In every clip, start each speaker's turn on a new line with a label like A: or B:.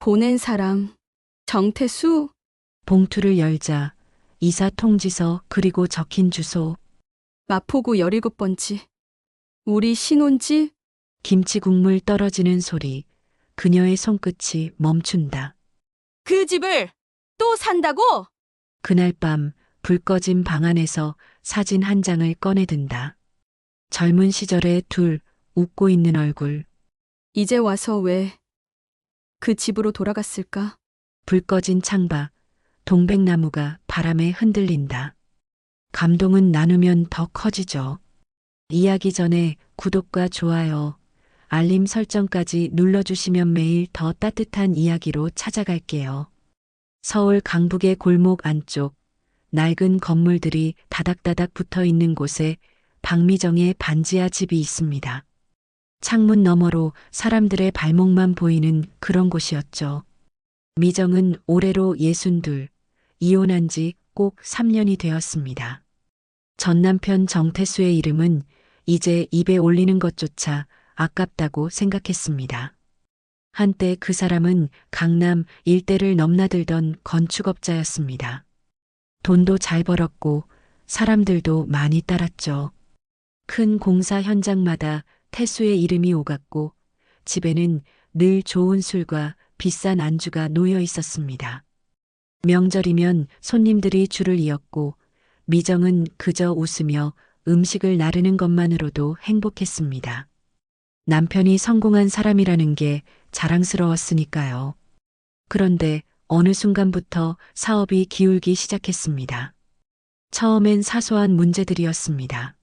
A: 보낸 사람, 정태수.
B: 봉투를 열자 이사 통지서 그리고 적힌 주소,
A: 마포구 17번지. 우리 신혼집.
B: 김치 국물 떨어지는 소리, 그녀의 손끝이 멈춘다.
A: 그 집을 또 산다고?
B: 그날 밤 불 꺼진 방 안에서 사진 한 장을 꺼내든다. 젊은 시절의 둘, 웃고 있는 얼굴,
A: 이제 와서 왜 그 집으로 돌아갔을까?
B: 불 꺼진 창밖, 동백나무가 바람에 흔들린다. 감동은 나누면 더 커지죠. 이야기 전에 구독과 좋아요, 알림 설정까지 눌러주시면 매일 더 따뜻한 이야기로 찾아갈게요. 서울 강북의 골목 안쪽, 낡은 건물들이 다닥다닥 붙어 있는 곳에 박미정의 반지하 집이 있습니다. 창문 너머로 사람들의 발목만 보이는 그런 곳이었죠. 미정은 올해로 62, 이혼한 지 꼭 3년이 되었습니다. 전 남편 정태수의 이름은 이제 입에 올리는 것조차 아깝다고 생각했습니다. 한때 그 사람은 강남 일대를 넘나들던 건축업자였습니다. 돈도 잘 벌었고 사람들도 많이 따랐죠. 큰 공사 현장마다 태수의 이름이 오갔고 집에는 늘 좋은 술과 비싼 안주가 놓여 있었습니다. 명절이면 손님들이 줄을 이었고 미정은 그저 웃으며 음식을 나르는 것만으로도 행복했습니다. 남편이 성공한 사람이라는 게 자랑스러웠으니까요. 그런데 어느 순간부터 사업이 기울기 시작했습니다. 처음엔 사소한 문제들이었습니다.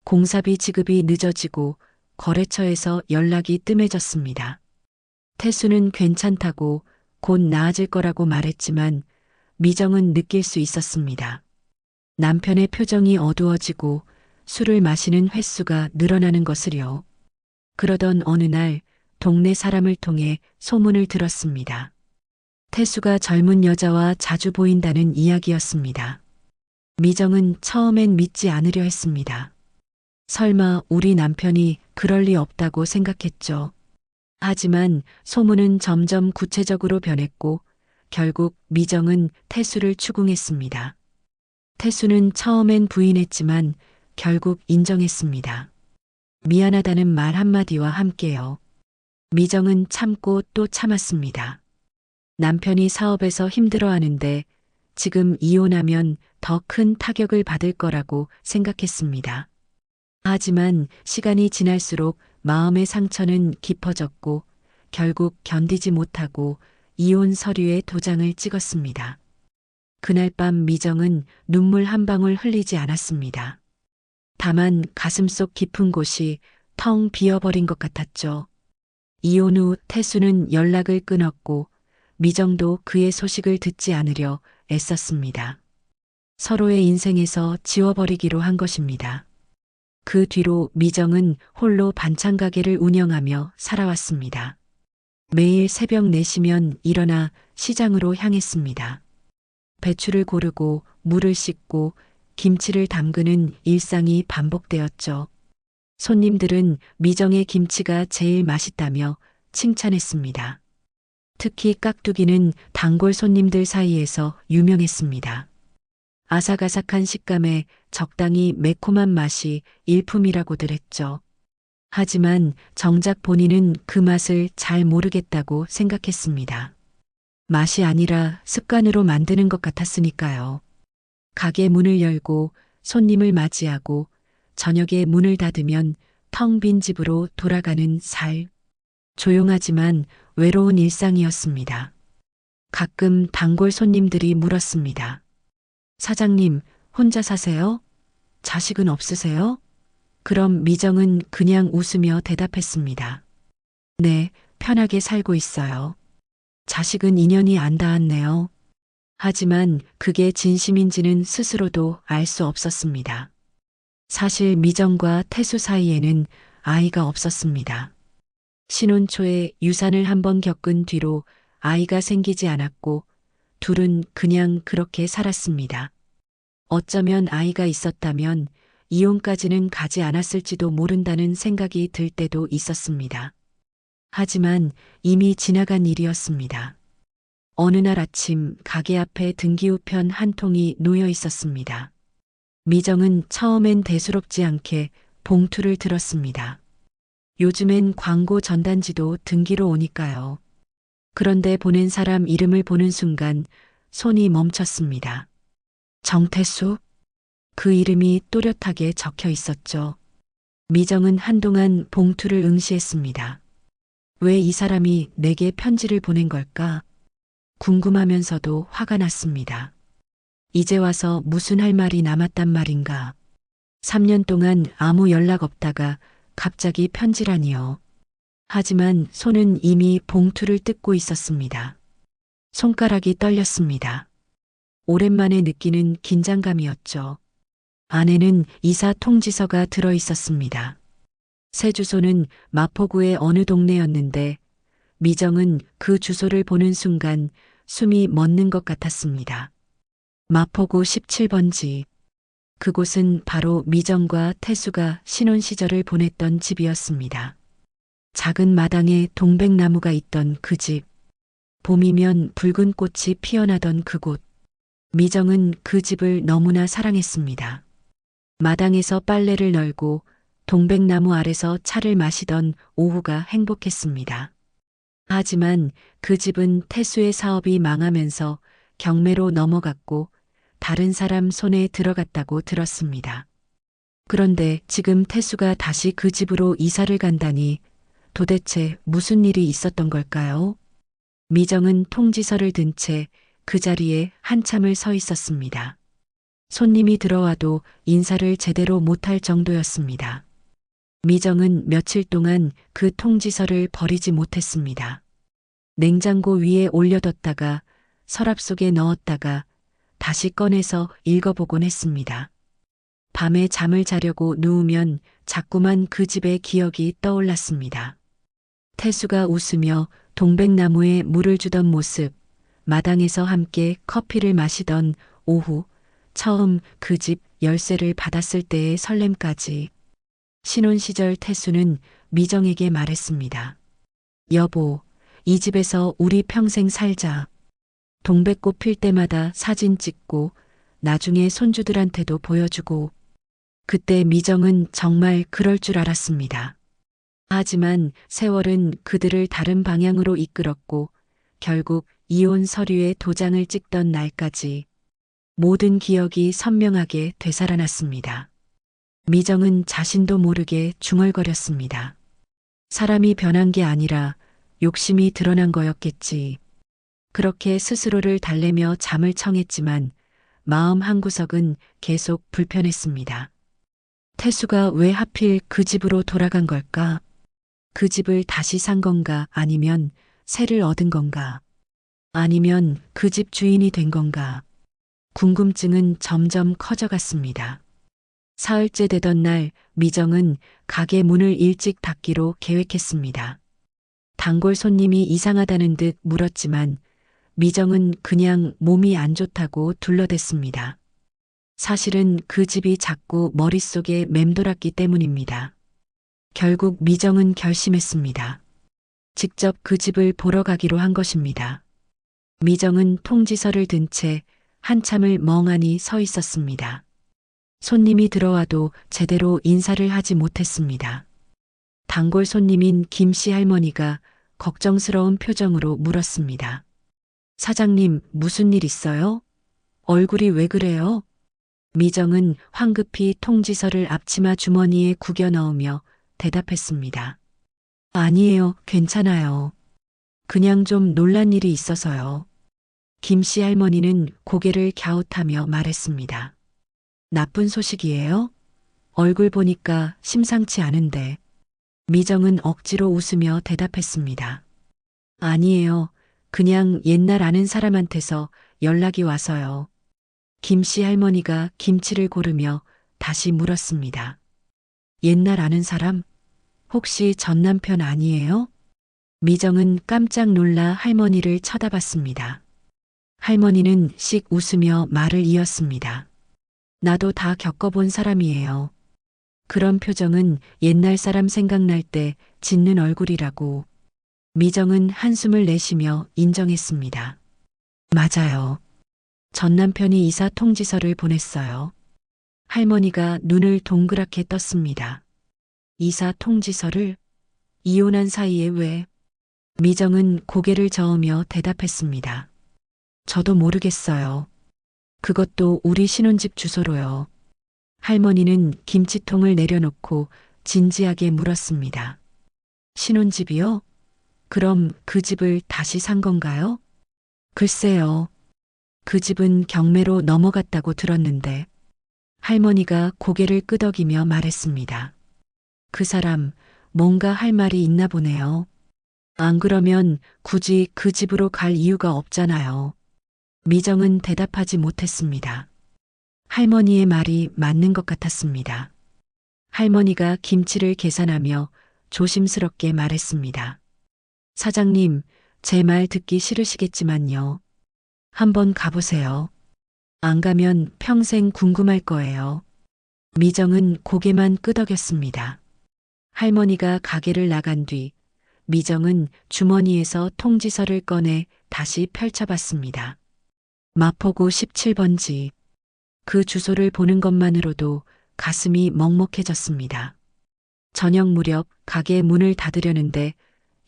B: 공사비 지급이 늦어지고 거래처에서 연락이 뜸해졌습니다. 태수는 괜찮다고 곧 나아질 거라고 말했지만 미정은 느낄 수 있었습니다. 남편의 표정이 어두워지고 술을 마시는 횟수가 늘어나는 것을요. 그러던 어느 날 동네 사람을 통해 소문을 들었습니다. 태수가 젊은 여자와 자주 보인다는 이야기였습니다. 미정은 처음엔 믿지 않으려 했습니다. 설마 우리 남편이 그럴 리 없다고 생각했죠. 하지만 소문은 점점 구체적으로 변했고 결국 미정은 태수를 추궁했습니다. 태수는 처음엔 부인했지만 결국 인정했습니다. 미안하다는 말 한마디와 함께요. 미정은 참고 또 참았습니다. 남편이 사업에서 힘들어하는데 지금 이혼하면 더 큰 타격을 받을 거라고 생각했습니다. 하지만 시간이 지날수록 마음의 상처는 깊어졌고 결국 견디지 못하고 이혼 서류에 도장을 찍었습니다. 그날 밤 미정은 눈물 한 방울 흘리지 않았습니다. 다만 가슴속 깊은 곳이 텅 비어버린 것 같았죠. 이혼 후 태수는 연락을 끊었고 미정도 그의 소식을 듣지 않으려 애썼습니다. 서로의 인생에서 지워버리기로 한 것입니다. 그 뒤로 미정은 홀로 반찬 가게를 운영하며 살아왔습니다. 매일 새벽 4시면 일어나 시장으로 향했습니다. 배추를 고르고 물을 씻고 김치를 담그는 일상이 반복되었죠. 손님들은 미정의 김치가 제일 맛있다며 칭찬했습니다. 특히 깍두기는 단골 손님들 사이에서 유명했습니다. 아삭아삭한 식감에 적당히 매콤한 맛이 일품이라고들 했죠. 하지만 정작 본인은 그 맛을 잘 모르겠다고 생각했습니다. 맛이 아니라 습관으로 만드는 것 같았으니까요. 가게 문을 열고 손님을 맞이하고 저녁에 문을 닫으면 텅 빈 집으로 돌아가는 살. 조용하지만 외로운 일상이었습니다. 가끔 단골 손님들이 물었습니다. 사장님, 혼자 사세요? 자식은 없으세요? 그럼 미정은 그냥 웃으며 대답했습니다. 네, 편하게 살고 있어요. 자식은 인연이 안 닿았네요. 하지만 그게 진심인지는 스스로도 알 수 없었습니다. 사실 미정과 태수 사이에는 아이가 없었습니다. 신혼 초에 유산을 한번 겪은 뒤로 아이가 생기지 않았고 둘은 그냥 그렇게 살았습니다. 어쩌면 아이가 있었다면 이혼까지는 가지 않았을지도 모른다는 생각이 들 때도 있었습니다. 하지만 이미 지나간 일이었습니다. 어느 날 아침 가게 앞에 등기우편 한 통이 놓여 있었습니다. 미정은 처음엔 대수롭지 않게 봉투를 들었습니다. 요즘엔 광고 전단지도 등기로 오니까요. 그런데 보낸 사람 이름을 보는 순간 손이 멈췄습니다. 정태수? 그 이름이 또렷하게 적혀 있었죠. 미정은 한동안 봉투를 응시했습니다. 왜 이 사람이 내게 편지를 보낸 걸까? 궁금하면서도 화가 났습니다. 이제 와서 무슨 할 말이 남았단 말인가? 3년 동안 아무 연락 없다가 갑자기 편지라니요. 하지만 손은 이미 봉투를 뜯고 있었습니다. 손가락이 떨렸습니다. 오랜만에 느끼는 긴장감이었죠. 안에는 이사 통지서가 들어 있었습니다. 새 주소는 마포구의 어느 동네였는데 미정은 그 주소를 보는 순간 숨이 멎는 것 같았습니다. 마포구 17번지. 그곳은 바로 미정과 태수가 신혼 시절을 보냈던 집이었습니다. 작은 마당에 동백나무가 있던 그 집. 봄이면 붉은 꽃이 피어나던 그곳. 미정은 그 집을 너무나 사랑했습니다. 마당에서 빨래를 널고 동백나무 아래서 차를 마시던 오후가 행복했습니다. 하지만 그 집은 태수의 사업이 망하면서 경매로 넘어갔고 다른 사람 손에 들어갔다고 들었습니다. 그런데 지금 태수가 다시 그 집으로 이사를 간다니 도대체 무슨 일이 있었던 걸까요? 미정은 통지서를 든 채 그 자리에 한참을 서 있었습니다. 손님이 들어와도 인사를 제대로 못할 정도였습니다. 미정은 며칠 동안 그 통지서를 버리지 못했습니다. 냉장고 위에 올려뒀다가 서랍 속에 넣었다가 다시 꺼내서 읽어보곤 했습니다. 밤에 잠을 자려고 누우면 자꾸만 그 집의 기억이 떠올랐습니다. 태수가 웃으며 동백나무에 물을 주던 모습, 마당에서 함께 커피를 마시던 오후, 처음 그 집 열쇠를 받았을 때의 설렘까지. 신혼 시절 태수는 미정에게 말했습니다. 여보, 이 집에서 우리 평생 살자. 동백꽃 필 때마다 사진 찍고 나중에 손주들한테도 보여주고. 그때 미정은 정말 그럴 줄 알았습니다. 하지만 세월은 그들을 다른 방향으로 이끌었고 결국 이혼 서류에 도장을 찍던 날까지 모든 기억이 선명하게 되살아났습니다. 미정은 자신도 모르게 중얼거렸습니다. 사람이 변한 게 아니라 욕심이 드러난 거였겠지. 그렇게 스스로를 달래며 잠을 청했지만 마음 한구석은 계속 불편했습니다. 태수가 왜 하필 그 집으로 돌아간 걸까? 그 집을 다시 산 건가 아니면 새를 얻은 건가? 아니면 그 집 주인이 된 건가? 궁금증은 점점 커져갔습니다. 사흘째 되던 날 미정은 가게 문을 일찍 닫기로 계획했습니다. 단골 손님이 이상하다는 듯 물었지만 미정은 그냥 몸이 안 좋다고 둘러댔습니다. 사실은 그 집이 자꾸 머릿속에 맴돌았기 때문입니다. 결국 미정은 결심했습니다. 직접 그 집을 보러 가기로 한 것입니다. 미정은 통지서를 든 채 한참을 멍하니 서 있었습니다. 손님이 들어와도 제대로 인사를 하지 못했습니다. 단골 손님인 김씨 할머니가 걱정스러운 표정으로 물었습니다. 사장님, 무슨 일 있어요? 얼굴이 왜 그래요? 미정은 황급히 통지서를 앞치마 주머니에 구겨 넣으며 대답했습니다. 아니에요, 괜찮아요. 그냥 좀 놀란 일이 있어서요. 김씨 할머니는 고개를 갸웃하며 말했습니다. 나쁜 소식이에요? 얼굴 보니까 심상치 않은데. 미정은 억지로 웃으며 대답했습니다. 아니에요. 그냥 옛날 아는 사람한테서 연락이 와서요. 김씨 할머니가 김치를 고르며 다시 물었습니다. 옛날 아는 사람? 혹시 전 남편 아니에요? 미정은 깜짝 놀라 할머니를 쳐다봤습니다. 할머니는 씩 웃으며 말을 이었습니다. 나도 다 겪어본 사람이에요. 그런 표정은 옛날 사람 생각날 때 짓는 얼굴이라고. 미정은 한숨을 내쉬며 인정했습니다. 맞아요. 전 남편이 이사 통지서를 보냈어요. 할머니가 눈을 동그랗게 떴습니다. 이사 통지서를 이혼한 사이에 왜? 미정은 고개를 저으며 대답했습니다. 저도 모르겠어요. 그것도 우리 신혼집 주소로요. 할머니는 김치통을 내려놓고 진지하게 물었습니다. 신혼집이요? 그럼 그 집을 다시 산 건가요? 글쎄요. 그 집은 경매로 넘어갔다고 들었는데 할머니가 고개를 끄덕이며 말했습니다. 그 사람 뭔가 할 말이 있나 보네요. 안 그러면 굳이 그 집으로 갈 이유가 없잖아요. 미정은 대답하지 못했습니다. 할머니의 말이 맞는 것 같았습니다. 할머니가 김치를 계산하며 조심스럽게 말했습니다. 사장님, 제 말 듣기 싫으시겠지만요. 한번 가보세요. 안 가면 평생 궁금할 거예요. 미정은 고개만 끄덕였습니다. 할머니가 가게를 나간 뒤 미정은 주머니에서 통지서를 꺼내 다시 펼쳐봤습니다. 마포구 17번지. 그 주소를 보는 것만으로도 가슴이 먹먹해졌습니다. 저녁 무렵 가게 문을 닫으려는데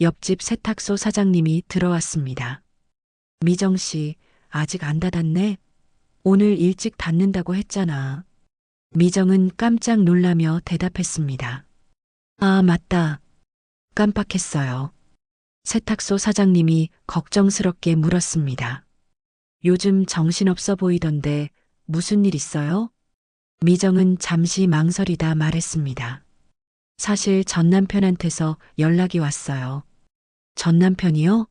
B: 옆집 세탁소 사장님이 들어왔습니다. 미정 씨, 아직 안 닫았네? 오늘 일찍 닫는다고 했잖아. 미정은 깜짝 놀라며 대답했습니다. 아, 맞다. 깜빡했어요. 세탁소 사장님이 걱정스럽게 물었습니다. 요즘 정신없어 보이던데 무슨 일 있어요? 미정은 잠시 망설이다 말했습니다. 사실 전 남편한테서 연락이 왔어요. 전 남편이요?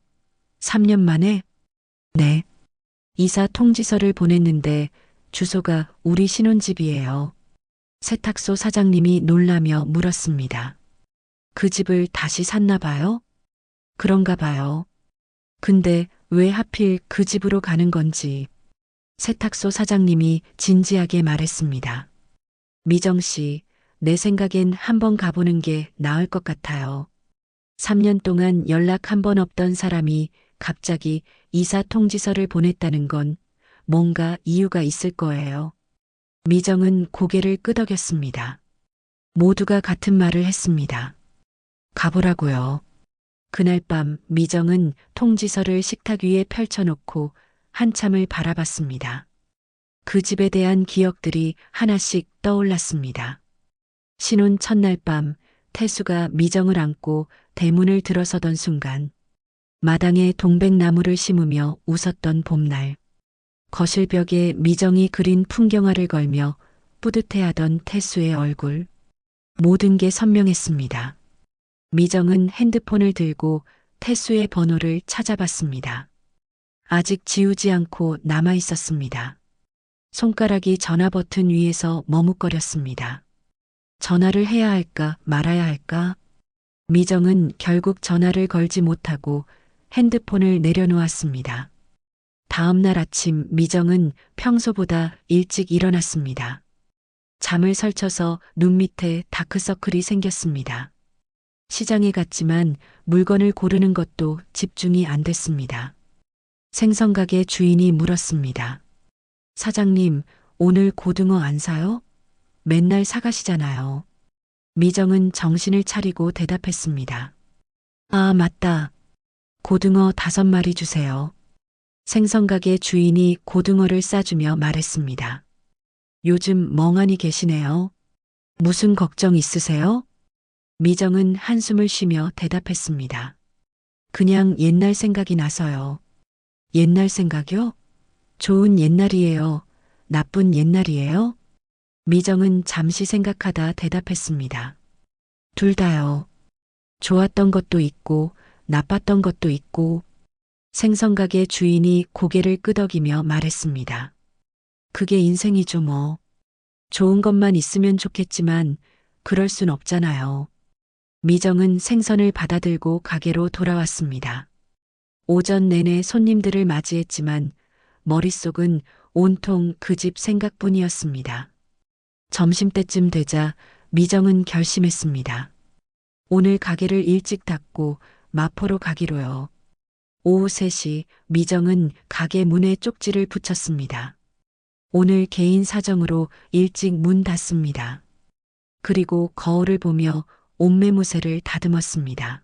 B: 3년 만에? 네. 이사 통지서를 보냈는데 주소가 우리 신혼집이에요. 세탁소 사장님이 놀라며 물었습니다. 그 집을 다시 샀나 봐요? 그런가 봐요. 근데 왜 하필 그 집으로 가는 건지 세탁소 사장님이 진지하게 말했습니다. 미정 씨, 내 생각엔 한번 가보는 게 나을 것 같아요. 3년 동안 연락 한 번 없던 사람이 갑자기 이사 통지서를 보냈다는 건 뭔가 이유가 있을 거예요. 미정은 고개를 끄덕였습니다. 모두가 같은 말을 했습니다. 가보라고요. 그날 밤 미정은 통지서를 식탁 위에 펼쳐놓고 한참을 바라봤습니다. 그 집에 대한 기억들이 하나씩 떠올랐습니다. 신혼 첫날 밤 태수가 미정을 안고 대문을 들어서던 순간 마당에 동백나무를 심으며 웃었던 봄날 거실 벽에 미정이 그린 풍경화를 걸며 뿌듯해하던 태수의 얼굴 모든 게 선명했습니다. 미정은 핸드폰을 들고 태수의 번호를 찾아봤습니다. 아직 지우지 않고 남아 있었습니다. 손가락이 전화 버튼 위에서 머뭇거렸습니다. 전화를 해야 할까 말아야 할까? 미정은 결국 전화를 걸지 못하고 핸드폰을 내려놓았습니다. 다음 날 아침 미정은 평소보다 일찍 일어났습니다. 잠을 설쳐서 눈 밑에 다크서클이 생겼습니다. 시장에 갔지만 물건을 고르는 것도 집중이 안 됐습니다. 생선가게 주인이 물었습니다. 사장님, 오늘 고등어 안 사요? 맨날 사가시잖아요. 미정은 정신을 차리고 대답했습니다. 아, 맞다. 고등어 5마리 주세요. 생선가게 주인이 고등어를 싸주며 말했습니다. 요즘 멍하니 계시네요. 무슨 걱정 있으세요? 미정은 한숨을 쉬며 대답했습니다. 그냥 옛날 생각이 나서요. 옛날 생각이요? 좋은 옛날이에요. 나쁜 옛날이에요? 미정은 잠시 생각하다 대답했습니다. 둘 다요. 좋았던 것도 있고 나빴던 것도 있고 생선가게 주인이 고개를 끄덕이며 말했습니다. 그게 인생이죠 뭐. 좋은 것만 있으면 좋겠지만 그럴 순 없잖아요. 미정은 생선을 받아들고 가게로 돌아왔습니다. 오전 내내 손님들을 맞이했지만 머릿속은 온통 그 집 생각뿐이었습니다. 점심때쯤 되자 미정은 결심했습니다. 오늘 가게를 일찍 닫고 마포로 가기로요. 오후 3시 미정은 가게 문에 쪽지를 붙였습니다. 오늘 개인 사정으로 일찍 문 닫습니다. 그리고 거울을 보며 옷매무새를 다듬었습니다.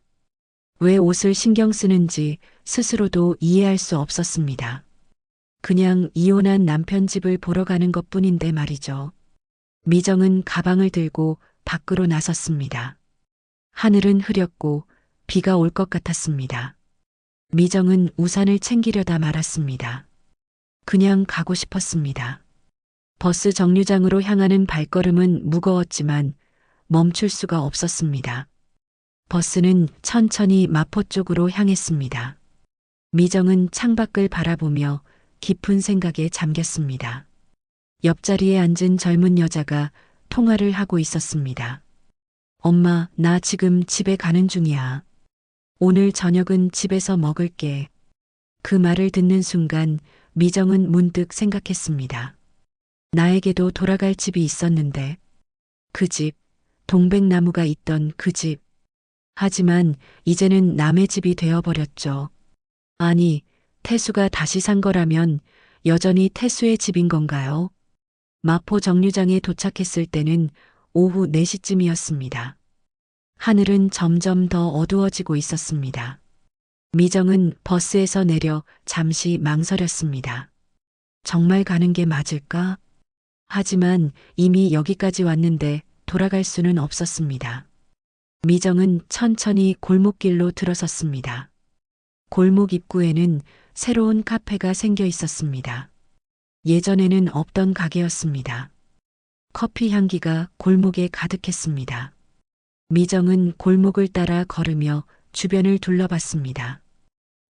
B: 왜 옷을 신경 쓰는지 스스로도 이해할 수 없었습니다. 그냥 이혼한 남편 집을 보러 가는 것 뿐인데 말이죠. 미정은 가방을 들고 밖으로 나섰습니다. 하늘은 흐렸고 비가 올 것 같았습니다. 미정은 우산을 챙기려다 말았습니다. 그냥 가고 싶었습니다. 버스 정류장으로 향하는 발걸음은 무거웠지만 멈출 수가 없었습니다. 버스는 천천히 마포 쪽으로 향했습니다. 미정은 창밖을 바라보며 깊은 생각에 잠겼습니다. 옆자리에 앉은 젊은 여자가 통화를 하고 있었습니다. 엄마, 나 지금 집에 가는 중이야. 오늘 저녁은 집에서 먹을게. 그 말을 듣는 순간 미정은 문득 생각했습니다. 나에게도 돌아갈 집이 있었는데, 그 집, 동백나무가 있던 그 집. 하지만 이제는 남의 집이 되어버렸죠. 아니, 태수가 다시 산 거라면 여전히 태수의 집인 건가요? 마포 정류장에 도착했을 때는 오후 4시쯤이었습니다. 하늘은 점점 더 어두워지고 있었습니다. 미정은 버스에서 내려 잠시 망설였습니다. 정말 가는 게 맞을까? 하지만 이미 여기까지 왔는데 돌아갈 수는 없었습니다. 미정은 천천히 골목길로 들어섰습니다. 골목 입구에는 새로운 카페가 생겨 있었습니다. 예전에는 없던 가게였습니다. 커피 향기가 골목에 가득했습니다. 미정은 골목을 따라 걸으며 주변을 둘러봤습니다.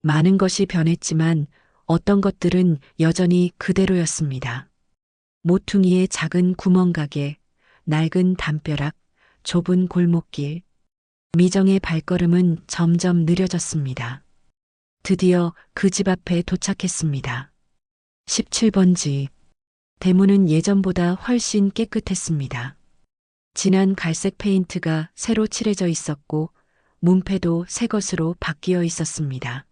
B: 많은 것이 변했지만 어떤 것들은 여전히 그대로였습니다. 모퉁이의 작은 구멍가게, 낡은 담벼락, 좁은 골목길. 미정의 발걸음은 점점 느려졌습니다. 드디어 그 집 앞에 도착했습니다. 17번지. 대문은 예전보다 훨씬 깨끗했습니다. 진한 갈색 페인트가 새로 칠해져 있었고 문패도 새 것으로 바뀌어 있었습니다.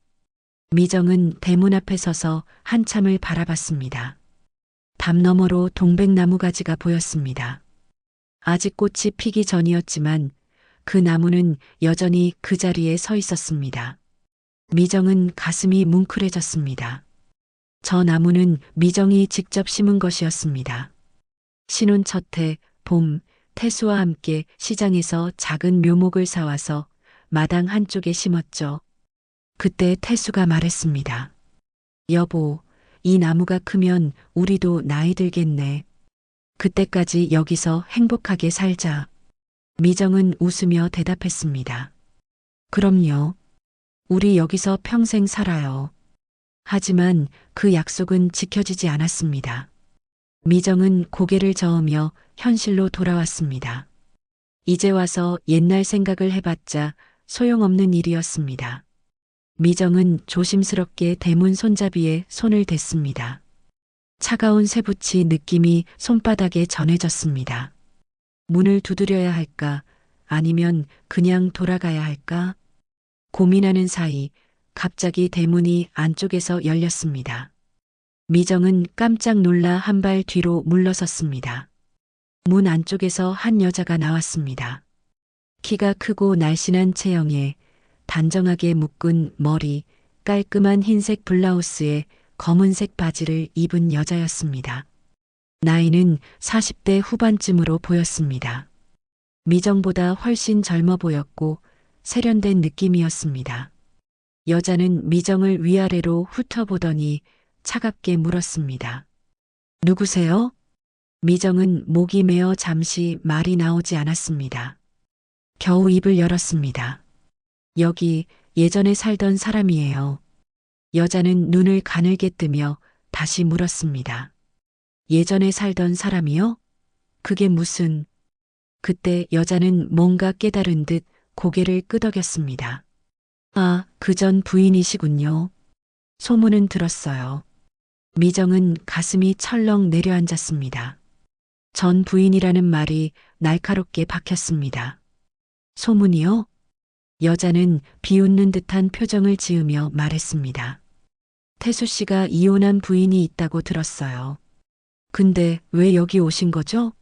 B: 미정은 대문 앞에 서서 한참을 바라봤습니다. 담 너머로 동백나무 가지가 보였습니다. 아직 꽃이 피기 전이었지만 그 나무는 여전히 그 자리에 서 있었습니다. 미정은 가슴이 뭉클해졌습니다. 저 나무는 미정이 직접 심은 것이었습니다. 신혼 첫 해 봄 태수와 함께 시장에서 작은 묘목을 사와서 마당 한쪽에 심었죠. 그때 태수가 말했습니다. 여보, 이 나무가 크면 우리도 나이 들겠네. 그때까지 여기서 행복하게 살자. 미정은 웃으며 대답했습니다. 그럼요. 우리 여기서 평생 살아요. 하지만 그 약속은 지켜지지 않았습니다. 미정은 고개를 저으며 현실로 돌아왔습니다. 이제 와서 옛날 생각을 해봤자 소용없는 일이었습니다. 미정은 조심스럽게 대문 손잡이에 손을 댔습니다. 차가운 쇠붙이 느낌이 손바닥에 전해졌습니다. 문을 두드려야 할까? 아니면 그냥 돌아가야 할까? 고민하는 사이 갑자기 대문이 안쪽에서 열렸습니다. 미정은 깜짝 놀라 한 발 뒤로 물러섰습니다. 문 안쪽에서 한 여자가 나왔습니다. 키가 크고 날씬한 체형에 단정하게 묶은 머리, 깔끔한 흰색 블라우스에 검은색 바지를 입은 여자였습니다. 나이는 40대 후반쯤으로 보였습니다. 미정보다 훨씬 젊어 보였고 세련된 느낌이었습니다. 여자는 미정을 위아래로 훑어보더니 차갑게 물었습니다. 누구세요? 미정은 목이 메어 잠시 말이 나오지 않았습니다. 겨우 입을 열었습니다. 여기 예전에 살던 사람이에요. 여자는 눈을 가늘게 뜨며 다시 물었습니다. 예전에 살던 사람이요? 그게 무슨... 그때 여자는 뭔가 깨달은 듯 고개를 끄덕였습니다. 아, 그전 부인이시군요. 소문은 들었어요. 미정은 가슴이 철렁 내려앉았습니다. 전 부인이라는 말이 날카롭게 박혔습니다. 소문이요? 여자는 비웃는 듯한 표정을 지으며 말했습니다. 태수 씨가 이혼한 부인이 있다고 들었어요. 근데 왜 여기 오신 거죠?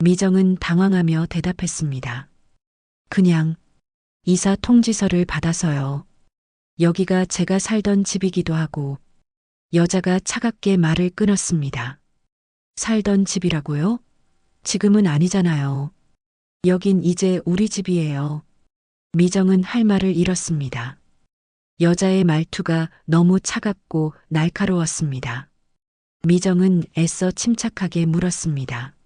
B: 미정은 당황하며 대답했습니다. 그냥 이사 통지서를 받아서요. 여기가 제가 살던 집이기도 하고. 여자가 차갑게 말을 끊었습니다. 살던 집이라고요? 지금은 아니잖아요. 여긴 이제 우리 집이에요. 미정은 할 말을 잃었습니다. 여자의 말투가 너무 차갑고 날카로웠습니다. 미정은 애써 침착하게 물었습니다.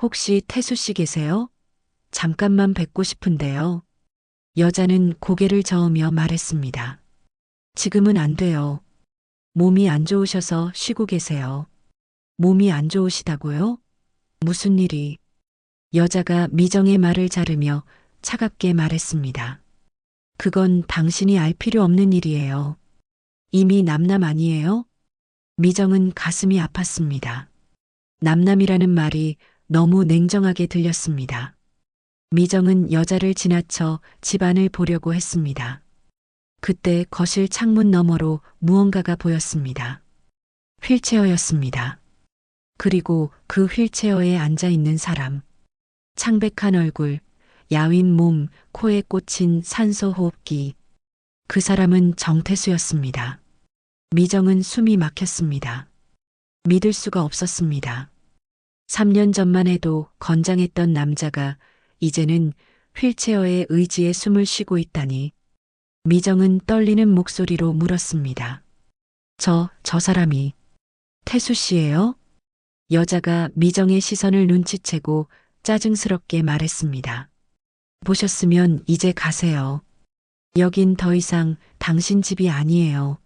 B: 혹시 태수 씨 계세요? 잠깐만 뵙고 싶은데요. 여자는 고개를 저으며 말했습니다. 지금은 안 돼요. 몸이 안 좋으셔서 쉬고 계세요. 몸이 안 좋으시다고요? 무슨 일이? 여자가 미정의 말을 자르며 차갑게 말했습니다. 그건 당신이 알 필요 없는 일이에요. 이미 남남 아니에요? 미정은 가슴이 아팠습니다. 남남이라는 말이 너무 냉정하게 들렸습니다. 미정은 여자를 지나쳐 집안을 보려고 했습니다. 그때 거실 창문 너머로 무언가가 보였습니다. 휠체어였습니다. 그리고 그 휠체어에 앉아 있는 사람. 창백한 얼굴, 야윈 몸, 코에 꽂힌 산소 호흡기. 그 사람은 정태수였습니다. 미정은 숨이 막혔습니다. 믿을 수가 없었습니다. 3년 전만 해도 건장했던 남자가 이제는 휠체어의 의지에 숨을 쉬고 있다니. 미정은 떨리는 목소리로 물었습니다. 저 사람이 태수 씨예요? 여자가 미정의 시선을 눈치채고 짜증스럽게 말했습니다. 보셨으면 이제 가세요. 여긴 더 이상 당신 집이 아니에요.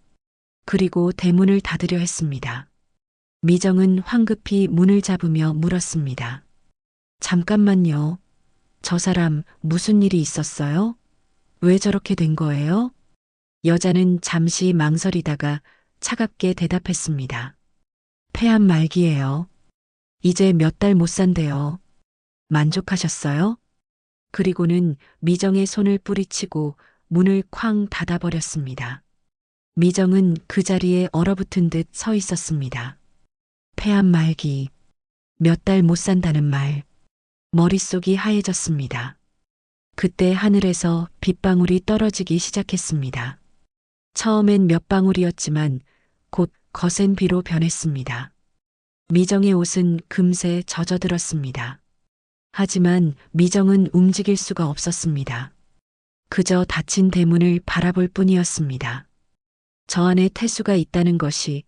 B: 그리고 대문을 닫으려 했습니다. 미정은 황급히 문을 잡으며 물었습니다. 잠깐만요. 저 사람 무슨 일이 있었어요? 왜 저렇게 된 거예요? 여자는 잠시 망설이다가 차갑게 대답했습니다. 폐암 말기예요. 이제 몇 달 못 산대요. 만족하셨어요? 그리고는 미정의 손을 뿌리치고 문을 쾅 닫아버렸습니다. 미정은 그 자리에 얼어붙은 듯 서 있었습니다. 폐암 말기. 몇 달 못 산다는 말. 머릿속이 하얘졌습니다. 그때 하늘에서 빗방울이 떨어지기 시작했습니다. 처음엔 몇 방울이었지만 곧 거센 비로 변했습니다. 미정의 옷은 금세 젖어들었습니다. 하지만 미정은 움직일 수가 없었습니다. 그저 닫힌 대문을 바라볼 뿐이었습니다. 저 안에 태수가 있다는 것이,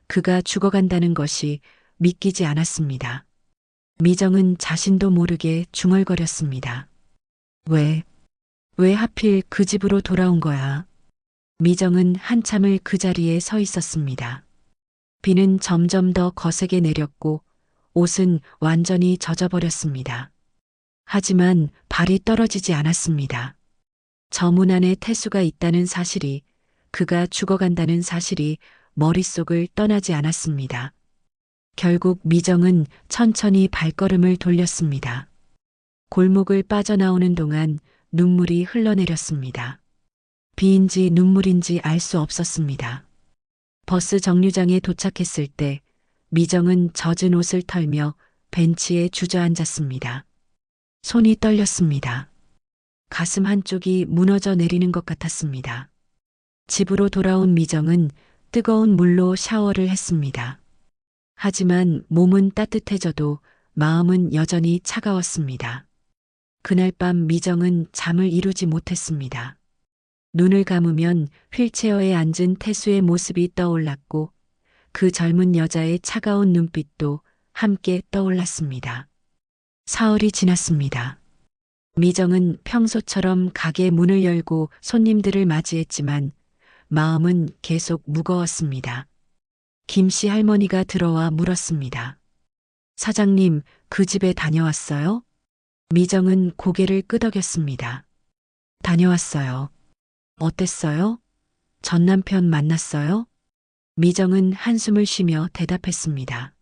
B: 그가 죽어간다는 것이 믿기지 않았습니다. 미정은 자신도 모르게 중얼거렸습니다. 왜 하필 그 집으로 돌아온 거야? 미정은 한참을 그 자리에 서 있었습니다. 비는 점점 더 거세게 내렸고 옷은 완전히 젖어버렸습니다. 하지만 발이 떨어지지 않았습니다. 저 문 안에 태수가 있다는 사실이, 그가 죽어간다는 사실이 머릿속을 떠나지 않았습니다. 결국 미정은 천천히 발걸음을 돌렸습니다. 골목을 빠져나오는 동안 눈물이 흘러내렸습니다. 비인지 눈물인지 알 수 없었습니다. 버스 정류장에 도착했을 때 미정은 젖은 옷을 털며 벤치에 주저앉았습니다. 손이 떨렸습니다. 가슴 한쪽이 무너져 내리는 것 같았습니다. 집으로 돌아온 미정은 뜨거운 물로 샤워를 했습니다. 하지만 몸은 따뜻해져도 마음은 여전히 차가웠습니다. 그날 밤 미정은 잠을 이루지 못했습니다. 눈을 감으면 휠체어에 앉은 태수의 모습이 떠올랐고 그 젊은 여자의 차가운 눈빛도 함께 떠올랐습니다. 사흘이 지났습니다. 미정은 평소처럼 가게 문을 열고 손님들을 맞이했지만 마음은 계속 무거웠습니다. 김씨 할머니가 들어와 물었습니다. 사장님, 그 집에 다녀왔어요? 미정은 고개를 끄덕였습니다. 다녀왔어요. 어땠어요? 전 남편 만났어요? 미정은 한숨을 쉬며 대답했습니다.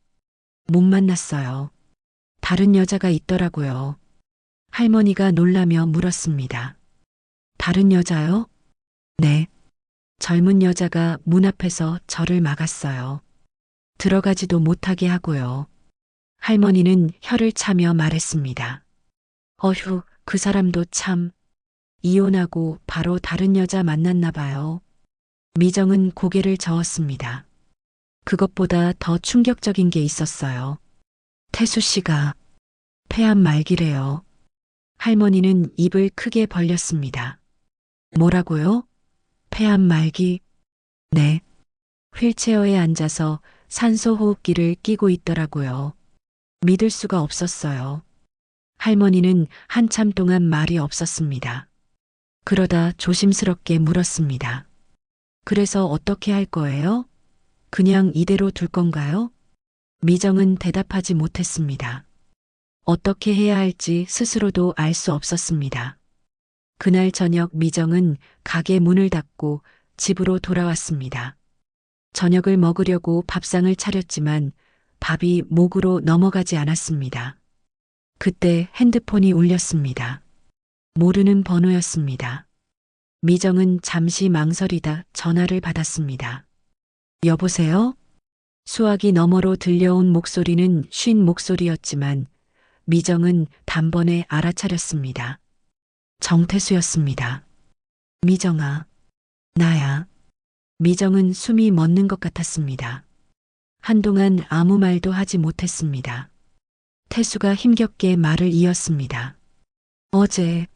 B: 못 만났어요. 다른 여자가 있더라고요. 할머니가 놀라며 물었습니다. 다른 여자요? 네. 젊은 여자가 문 앞에서 저를 막았어요. 들어가지도 못하게 하고요. 할머니는 혀를 차며 말했습니다. 어휴, 그 사람도 참. 이혼하고 바로 다른 여자 만났나 봐요. 미정은 고개를 저었습니다. 그것보다 더 충격적인 게 있었어요. 태수 씨가 폐암 말기래요. 할머니는 입을 크게 벌렸습니다. 뭐라고요? 폐암 말기? 네. 휠체어에 앉아서 산소 호흡기를 끼고 있더라고요. 믿을 수가 없었어요. 할머니는 한참 동안 말이 없었습니다. 그러다 조심스럽게 물었습니다. 그래서 어떻게 할 거예요? 그냥 이대로 둘 건가요? 미정은 대답하지 못했습니다. 어떻게 해야 할지 스스로도 알 수 없었습니다. 그날 저녁 미정은 가게 문을 닫고 집으로 돌아왔습니다. 저녁을 먹으려고 밥상을 차렸지만 밥이 목으로 넘어가지 않았습니다. 그때 핸드폰이 울렸습니다. 모르는 번호였습니다. 미정은 잠시 망설이다 전화를 받았습니다. 여보세요? 수화기 너머로 들려온 목소리는 쉰 목소리였지만 미정은 단번에 알아차렸습니다. 정태수였습니다. 미정아, 나야. 미정은 숨이 멎는 것 같았습니다. 한동안 아무 말도 하지 못했습니다. 태수가 힘겹게 말을 이었습니다. 어제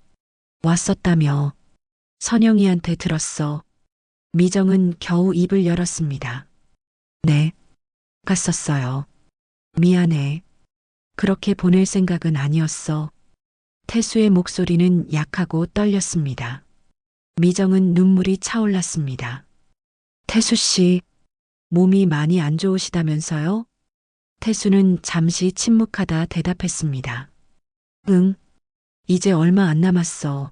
B: 왔었다며. 선영이한테 들었어. 미정은 겨우 입을 열었습니다. 네, 갔었어요. 미안해. 그렇게 보낼 생각은 아니었어. 태수의 목소리는 약하고 떨렸습니다. 미정은 눈물이 차올랐습니다. 태수 씨, 몸이 많이 안 좋으시다면서요? 태수는 잠시 침묵하다 대답했습니다. 응, 이제 얼마 안 남았어.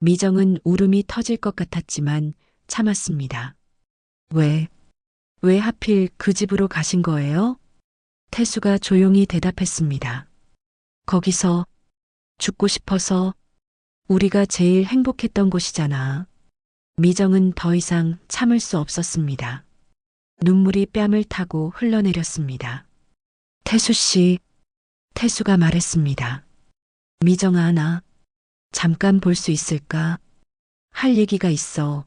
B: 미정은 울음이 터질 것 같았지만 참았습니다. 왜 하필 그 집으로 가신 거예요? 태수가 조용히 대답했습니다. 거기서 죽고 싶어서. 우리가 제일 행복했던 곳이잖아. 미정은 더 이상 참을 수 없었습니다. 눈물이 뺨을 타고 흘러내렸습니다. 태수 씨, 태수가 말했습니다. 미정아, 나 잠깐 볼 수 있을까? 할 얘기가 있어.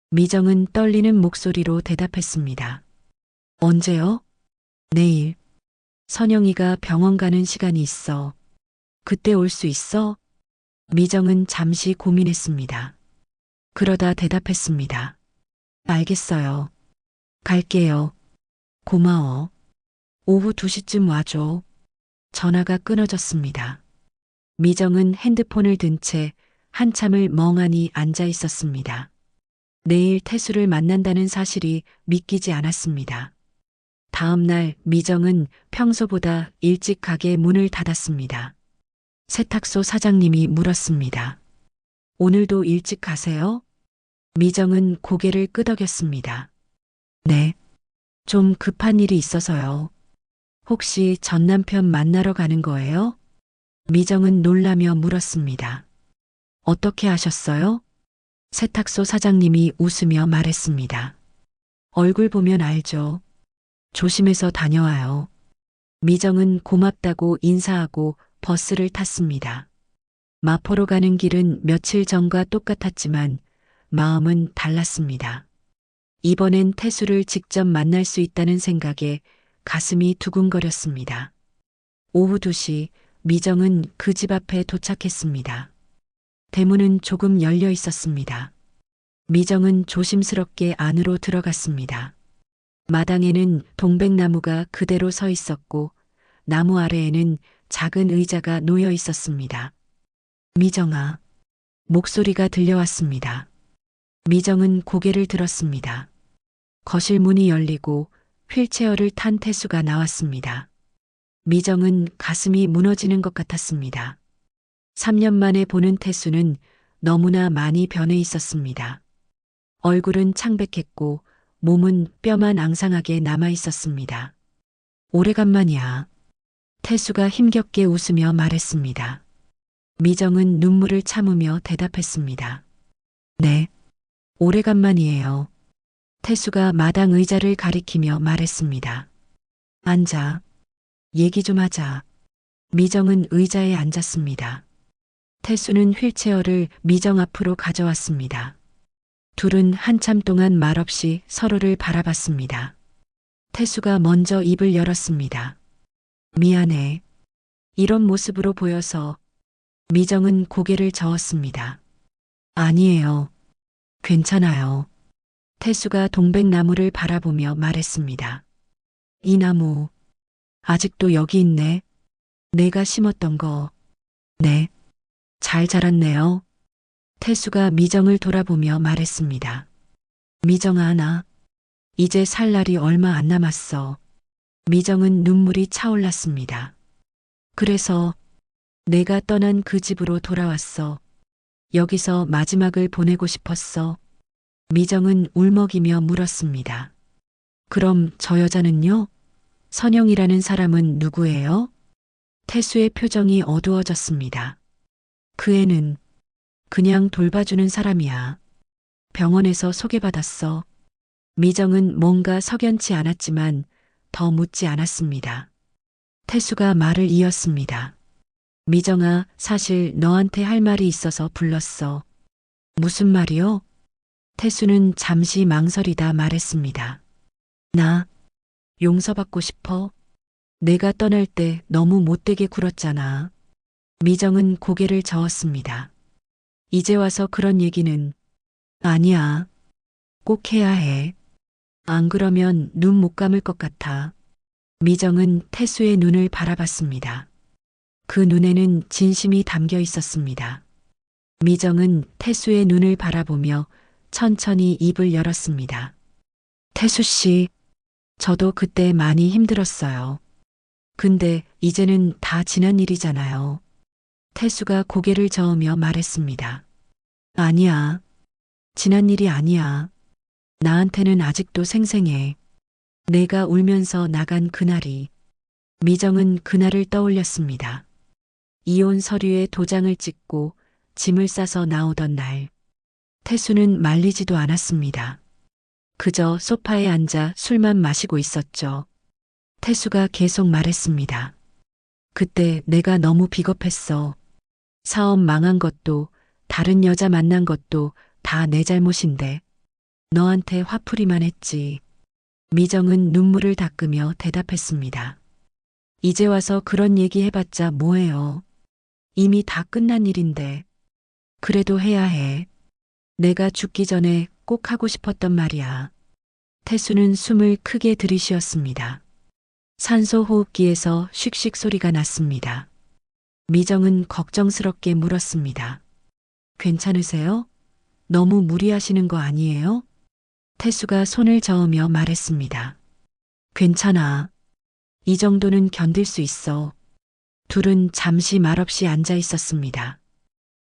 B: 미정은 떨리는 목소리로 대답했습니다. 언제요? 내일. 선영이가 병원 가는 시간이 있어. 그때 올 수 있어? 미정은 잠시 고민했습니다. 그러다 대답했습니다. 알겠어요. 갈게요. 고마워. 오후 2시쯤 와줘. 전화가 끊어졌습니다. 미정은 핸드폰을 든 채 한참을 멍하니 앉아 있었습니다. 내일 태수를 만난다는 사실이 믿기지 않았습니다. 다음 날 미정은 평소보다 일찍 가게 문을 닫았습니다. 세탁소 사장님이 물었습니다. 오늘도 일찍 가세요? 미정은 고개를 끄덕였습니다. 네. 좀 급한 일이 있어서요. 혹시 전 남편 만나러 가는 거예요? 미정은 놀라며 물었습니다. 어떻게 아셨어요? 세탁소 사장님이 웃으며 말했습니다. 얼굴 보면 알죠. 조심해서 다녀와요. 미정은 고맙다고 인사하고 버스를 탔습니다. 마포로 가는 길은 며칠 전과 똑같았지만 마음은 달랐습니다. 이번엔 태수를 직접 만날 수 있다는 생각에 가슴이 두근거렸습니다. 오후 2시 미정은 그 집 앞에 도착했습니다. 대문은 조금 열려 있었습니다. 미정은 조심스럽게 안으로 들어갔습니다. 마당에는 동백나무가 그대로 서 있었고 나무 아래에는 작은 의자가 놓여 있었습니다. 미정아. 목소리가 들려왔습니다. 미정은 고개를 들었습니다. 거실 문이 열리고 휠체어를 탄 태수가 나왔습니다. 미정은 가슴이 무너지는 것 같았습니다. 3년 만에 보는 태수는 너무나 많이 변해 있었습니다. 얼굴은 창백했고 몸은 뼈만 앙상하게 남아 있었습니다. 오래간만이야. 태수가 힘겹게 웃으며 말했습니다. 미정은 눈물을 참으며 대답했습니다. 네. 오래간만이에요. 태수가 마당 의자를 가리키며 말했습니다. 앉아. 얘기 좀 하자. 미정은 의자에 앉았습니다. 태수는 휠체어를 미정 앞으로 가져왔습니다. 둘은 한참 동안 말없이 서로를 바라봤습니다. 태수가 먼저 입을 열었습니다. 미안해. 이런 모습으로 보여서. 미정은 고개를 저었습니다. 아니에요. 괜찮아요. 태수가 동백나무를 바라보며 말했습니다. 이 나무, 아직도 여기 있네. 내가 심었던 거. 네. 잘 자랐네요. 태수가 미정을 돌아보며 말했습니다. 미정아, 나 이제 살 날이 얼마 안 남았어. 미정은 눈물이 차올랐습니다. 그래서 내가 떠난 그 집으로 돌아왔어. 여기서 마지막을 보내고 싶었어. 미정은 울먹이며 물었습니다. 그럼 저 여자는요? 선영이라는 사람은 누구예요? 태수의 표정이 어두워졌습니다. 그 애는 그냥 돌봐주는 사람이야. 병원에서 소개받았어. 미정은 뭔가 석연치 않았지만 더 묻지 않았습니다. 태수가 말을 이었습니다. 미정아, 사실 너한테 할 말이 있어서 불렀어. 무슨 말이요? 태수는 잠시 망설이다 말했습니다. 나 용서받고 싶어. 내가 떠날 때 너무 못되게 굴었잖아. 미정은 고개를 저었습니다. 이제 와서 그런 얘기는 아니야. 꼭 해야 해. 안 그러면 눈 못 감을 것 같아. 미정은 태수의 눈을 바라봤습니다. 그 눈에는 진심이 담겨 있었습니다. 미정은 태수의 눈을 바라보며 천천히 입을 열었습니다. 태수 씨, 저도 그때 많이 힘들었어요. 근데 이제는 다 지난 일이잖아요. 태수가 고개를 저으며 말했습니다. 아니야. 지난 일이 아니야. 나한테는 아직도 생생해. 내가 울면서 나간 그날이. 미정은 그날을 떠올렸습니다. 이혼 서류에 도장을 찍고 짐을 싸서 나오던 날. 태수는 말리지도 않았습니다. 그저 소파에 앉아 술만 마시고 있었죠. 태수가 계속 말했습니다. 그때 내가 너무 비겁했어. 사업 망한 것도 다른 여자 만난 것도 다 내 잘못인데 너한테 화풀이만 했지. 미정은 눈물을 닦으며 대답했습니다. 이제 와서 그런 얘기 해봤자 뭐해요. 이미 다 끝난 일인데. 그래도 해야 해. 내가 죽기 전에 꼭 하고 싶었던 말이야. 태수는 숨을 크게 들이쉬었습니다. 산소 호흡기에서 슉슉 소리가 났습니다. 미정은 걱정스럽게 물었습니다. 괜찮으세요? 너무 무리하시는 거 아니에요? 태수가 손을 저으며 말했습니다. 괜찮아. 이 정도는 견딜 수 있어. 둘은 잠시 말없이 앉아 있었습니다.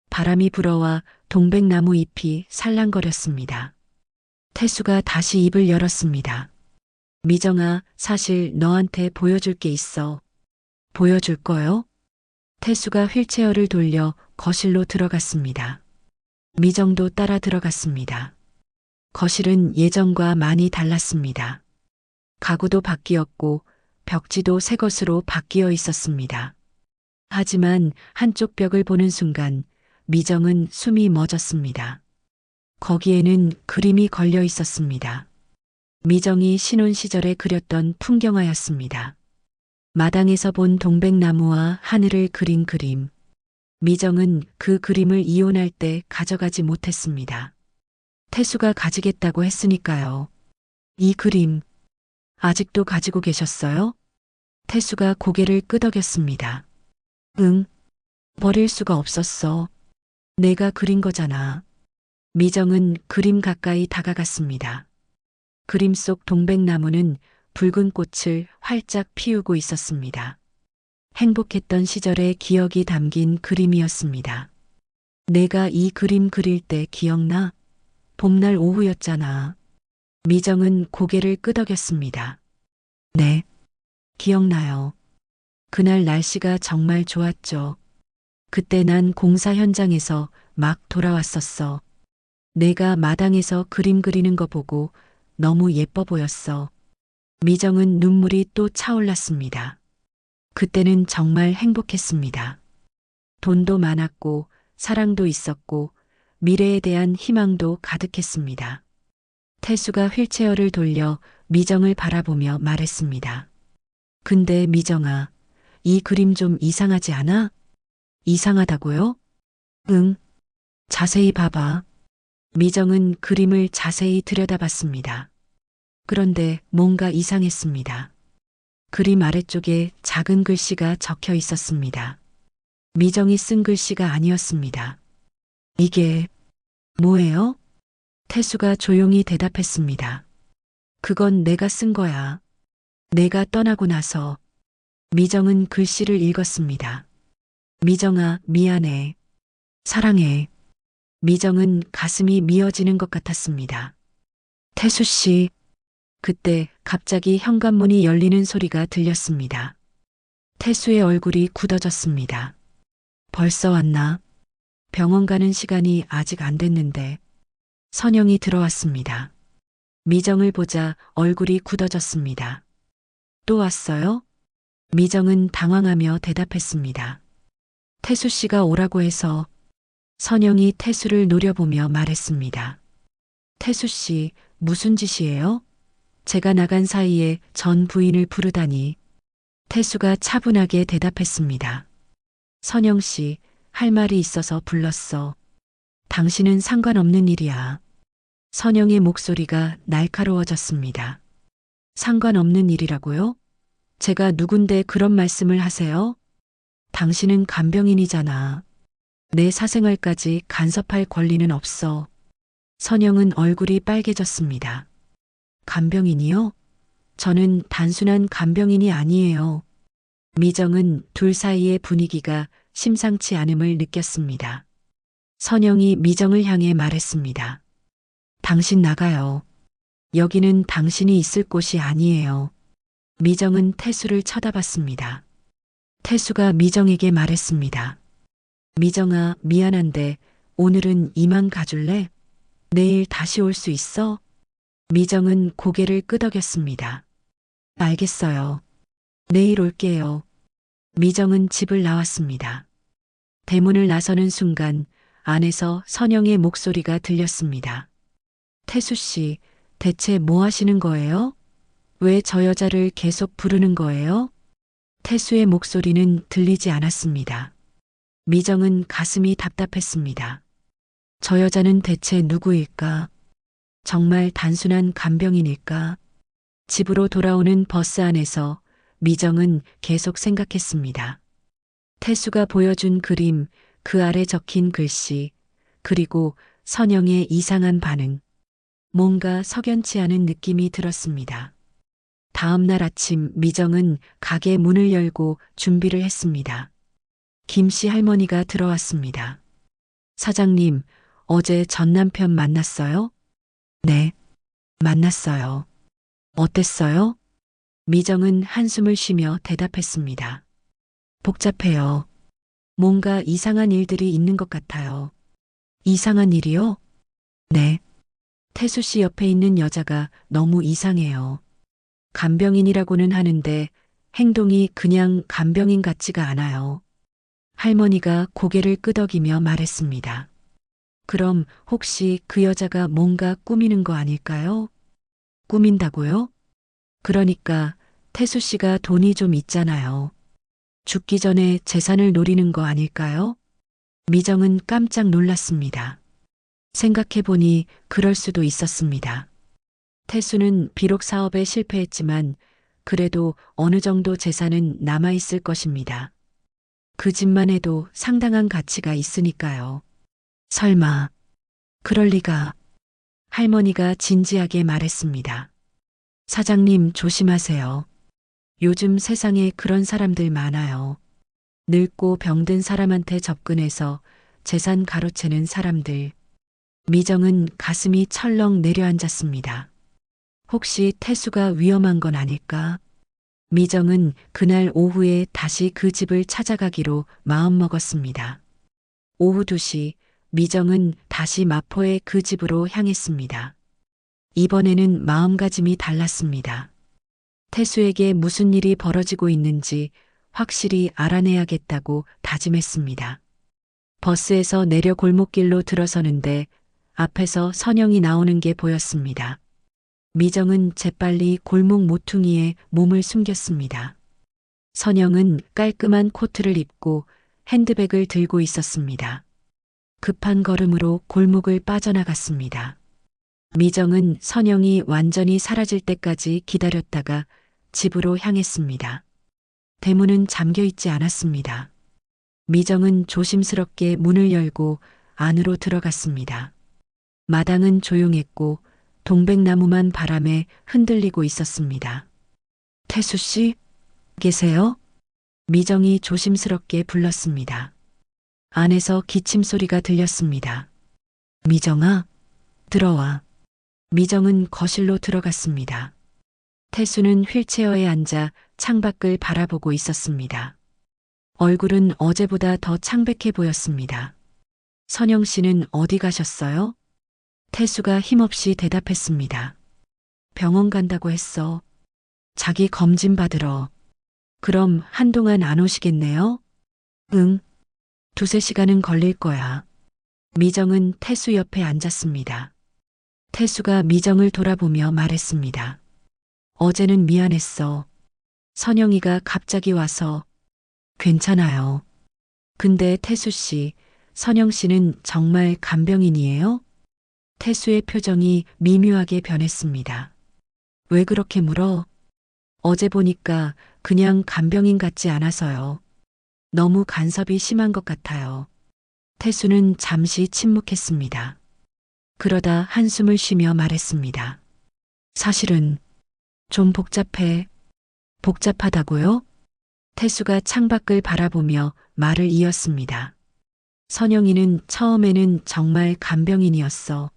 B: 바람이 불어와 동백나무 잎이 살랑거렸습니다. 태수가 다시 입을 열었습니다. 미정아, 사실 너한테 보여줄 게 있어. 보여줄 거요? 태수가 휠체어를 돌려 거실로 들어갔습니다. 미정도 따라 들어갔습니다. 거실은 예전과 많이 달랐습니다. 가구도 바뀌었고 벽지도 새 것으로 바뀌어 있었습니다. 하지만 한쪽 벽을 보는 순간 미정은 숨이 멎었습니다. 거기에는 그림이 걸려 있었습니다. 미정이 신혼 시절에 그렸던 풍경화였습니다. 마당에서 본 동백나무와 하늘을 그린 그림. 미정은 그 그림을 이혼할 때 가져가지 못했습니다. 태수가 가지겠다고 했으니까요. 이 그림 아직도 가지고 계셨어요? 태수가 고개를 끄덕였습니다. 응, 버릴 수가 없었어. 내가 그린 거잖아. 미정은 그림 가까이 다가갔습니다. 그림 속 동백나무는 붉은 꽃을 활짝 피우고 있었습니다. 행복했던 시절의 기억이 담긴 그림이었습니다. 내가 이 그림 그릴 때 기억나? 봄날 오후였잖아. 미정은 고개를 끄덕였습니다. 네, 기억나요. 그날 날씨가 정말 좋았죠. 그때 난 공사 현장에서 막 돌아왔었어. 내가 마당에서 그림 그리는 거 보고 너무 예뻐 보였어. 미정은 눈물이 또 차올랐습니다. 그때는 정말 행복했습니다. 돈도 많았고 사랑도 있었고 미래에 대한 희망도 가득했습니다. 태수가 휠체어를 돌려 미정을 바라보며 말했습니다. 근데 미정아, 이 그림 좀 이상하지 않아? 이상하다고요? 응. 자세히 봐봐. 미정은 그림을 자세히 들여다봤습니다. 그런데 뭔가 이상했습니다. 그림 아래쪽에 작은 글씨가 적혀 있었습니다. 미정이 쓴 글씨가 아니었습니다. 이게 뭐예요? 태수가 조용히 대답했습니다. 그건 내가 쓴 거야. 내가 떠나고 나서. 미정은 글씨를 읽었습니다. 미정아, 미안해. 사랑해. 미정은 가슴이 미어지는 것 같았습니다. 태수 씨. 그때 갑자기 현관문이 열리는 소리가 들렸습니다. 태수의 얼굴이 굳어졌습니다. 벌써 왔나? 병원 가는 시간이 아직 안 됐는데. 선영이 들어왔습니다. 미정을 보자 얼굴이 굳어졌습니다. 또 왔어요? 미정은 당황하며 대답했습니다. 태수 씨가 오라고 해서. 선영이 태수를 노려보며 말했습니다. 태수 씨, 무슨 짓이에요? 제가 나간 사이에 전 부인을 부르다니. 태수가 차분하게 대답했습니다. 선영 씨, 할 말이 있어서 불렀어. 당신은 상관없는 일이야. 선영의 목소리가 날카로워졌습니다. 상관없는 일이라고요? 제가 누군데 그런 말씀을 하세요? 당신은 간병인이잖아. 내 사생활까지 간섭할 권리는 없어. 선영은 얼굴이 빨개졌습니다. 간병인이요? 저는 단순한 간병인이 아니에요. 미정은 둘 사이의 분위기가 심상치 않음을 느꼈습니다. 선영이 미정을 향해 말했습니다. 당신 나가요. 여기는 당신이 있을 곳이 아니에요. 미정은 태수를 쳐다봤습니다. 태수가 미정에게 말했습니다. 미정아, 미안한데 오늘은 이만 가줄래? 내일 다시 올 수 있어? 미정은 고개를 끄덕였습니다. 알겠어요. 내일 올게요. 미정은 집을 나왔습니다. 대문을 나서는 순간 안에서 선영의 목소리가 들렸습니다. 태수 씨, 대체 뭐 하시는 거예요? 왜 저 여자를 계속 부르는 거예요? 태수의 목소리는 들리지 않았습니다. 미정은 가슴이 답답했습니다. 저 여자는 대체 누구일까? 정말 단순한 간병인일까? 집으로 돌아오는 버스 안에서 미정은 계속 생각했습니다. 태수가 보여준 그림, 그 아래 적힌 글씨, 그리고 선영의 이상한 반응. 뭔가 석연치 않은 느낌이 들었습니다. 다음 날 아침 미정은 가게 문을 열고 준비를 했습니다. 김씨 할머니가 들어왔습니다. 사장님, 어제 전 남편 만났어요? 네, 만났어요. 어땠어요? 미정은 한숨을 쉬며 대답했습니다. 복잡해요. 뭔가 이상한 일들이 있는 것 같아요. 이상한 일이요? 네. 태수 씨 옆에 있는 여자가 너무 이상해요. 간병인이라고는 하는데 행동이 그냥 간병인 같지가 않아요. 할머니가 고개를 끄덕이며 말했습니다. 그럼 혹시 그 여자가 뭔가 꾸미는 거 아닐까요? 꾸민다고요? 그러니까 태수 씨가 돈이 좀 있잖아요. 죽기 전에 재산을 노리는 거 아닐까요? 미정은 깜짝 놀랐습니다. 생각해보니 그럴 수도 있었습니다. 태수는 비록 사업에 실패했지만 그래도 어느 정도 재산은 남아있을 것입니다. 그 집만 해도 상당한 가치가 있으니까요. 설마, 그럴 리가. 할머니가 진지하게 말했습니다. 사장님 조심하세요. 요즘 세상에 그런 사람들 많아요. 늙고 병든 사람한테 접근해서 재산 가로채는 사람들. 미정은 가슴이 철렁 내려앉았습니다. 혹시 태수가 위험한 건 아닐까? 미정은 그날 오후에 다시 그 집을 찾아가기로 마음먹었습니다. 오후 2시 미정은 다시 마포의 그 집으로 향했습니다. 이번에는 마음가짐이 달랐습니다. 태수에게 무슨 일이 벌어지고 있는지 확실히 알아내야겠다고 다짐했습니다. 버스에서 내려 골목길로 들어서는데 앞에서 선영이 나오는 게 보였습니다. 미정은 재빨리 골목 모퉁이에 몸을 숨겼습니다. 선영은 깔끔한 코트를 입고 핸드백을 들고 있었습니다. 급한 걸음으로 골목을 빠져나갔습니다. 미정은 선영이 완전히 사라질 때까지 기다렸다가 집으로 향했습니다. 대문은 잠겨 있지 않았습니다. 미정은 조심스럽게 문을 열고 안으로 들어갔습니다. 마당은 조용했고 동백나무만 바람에 흔들리고 있었습니다. 태수 씨, 계세요? 미정이 조심스럽게 불렀습니다. 안에서 기침 소리가 들렸습니다. 미정아, 들어와. 미정은 거실로 들어갔습니다. 태수는 휠체어에 앉아 창밖을 바라보고 있었습니다. 얼굴은 어제보다 더 창백해 보였습니다. 선영 씨는 어디 가셨어요? 태수가 힘없이 대답했습니다. 병원 간다고 했어. 자기 검진 받으러. 그럼 한동안 안 오시겠네요? 응. 2~3시간은 걸릴 거야. 미정은 태수 옆에 앉았습니다. 태수가 미정을 돌아보며 말했습니다. 어제는 미안했어. 선영이가 갑자기 와서. 괜찮아요. 근데 태수 씨, 선영 씨는 정말 간병인이에요? 태수의 표정이 미묘하게 변했습니다. 왜 그렇게 물어? 어제 보니까 그냥 간병인 같지 않아서요. 너무 간섭이 심한 것 같아요. 태수는 잠시 침묵했습니다. 그러다 한숨을 쉬며 말했습니다. 사실은 좀 복잡해. 복잡하다고요? 태수가 창밖을 바라보며 말을 이었습니다. 선영이는 처음에는 정말 간병인이었어.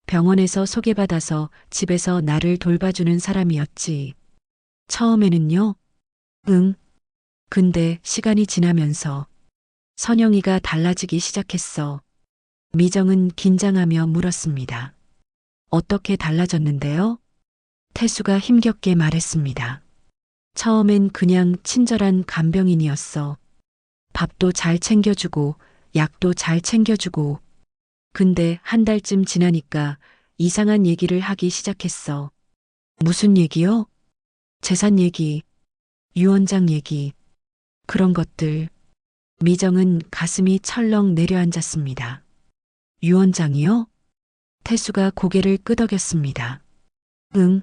B: 병원에서 소개받아서 집에서 나를 돌봐주는 사람이었지. 처음에는요? 응. 근데 시간이 지나면서 선영이가 달라지기 시작했어. 미정은 긴장하며 물었습니다. 어떻게 달라졌는데요? 태수가 힘겹게 말했습니다. 처음엔 그냥 친절한 간병인이었어. 밥도 잘 챙겨주고 약도 잘 챙겨주고. 근데 한 달쯤 지나니까 이상한 얘기를 하기 시작했어. 무슨 얘기요? 재산 얘기, 유언장 얘기, 그런 것들. 미정은 가슴이 철렁 내려앉았습니다. 유언장이요? 태수가 고개를 끄덕였습니다. 응.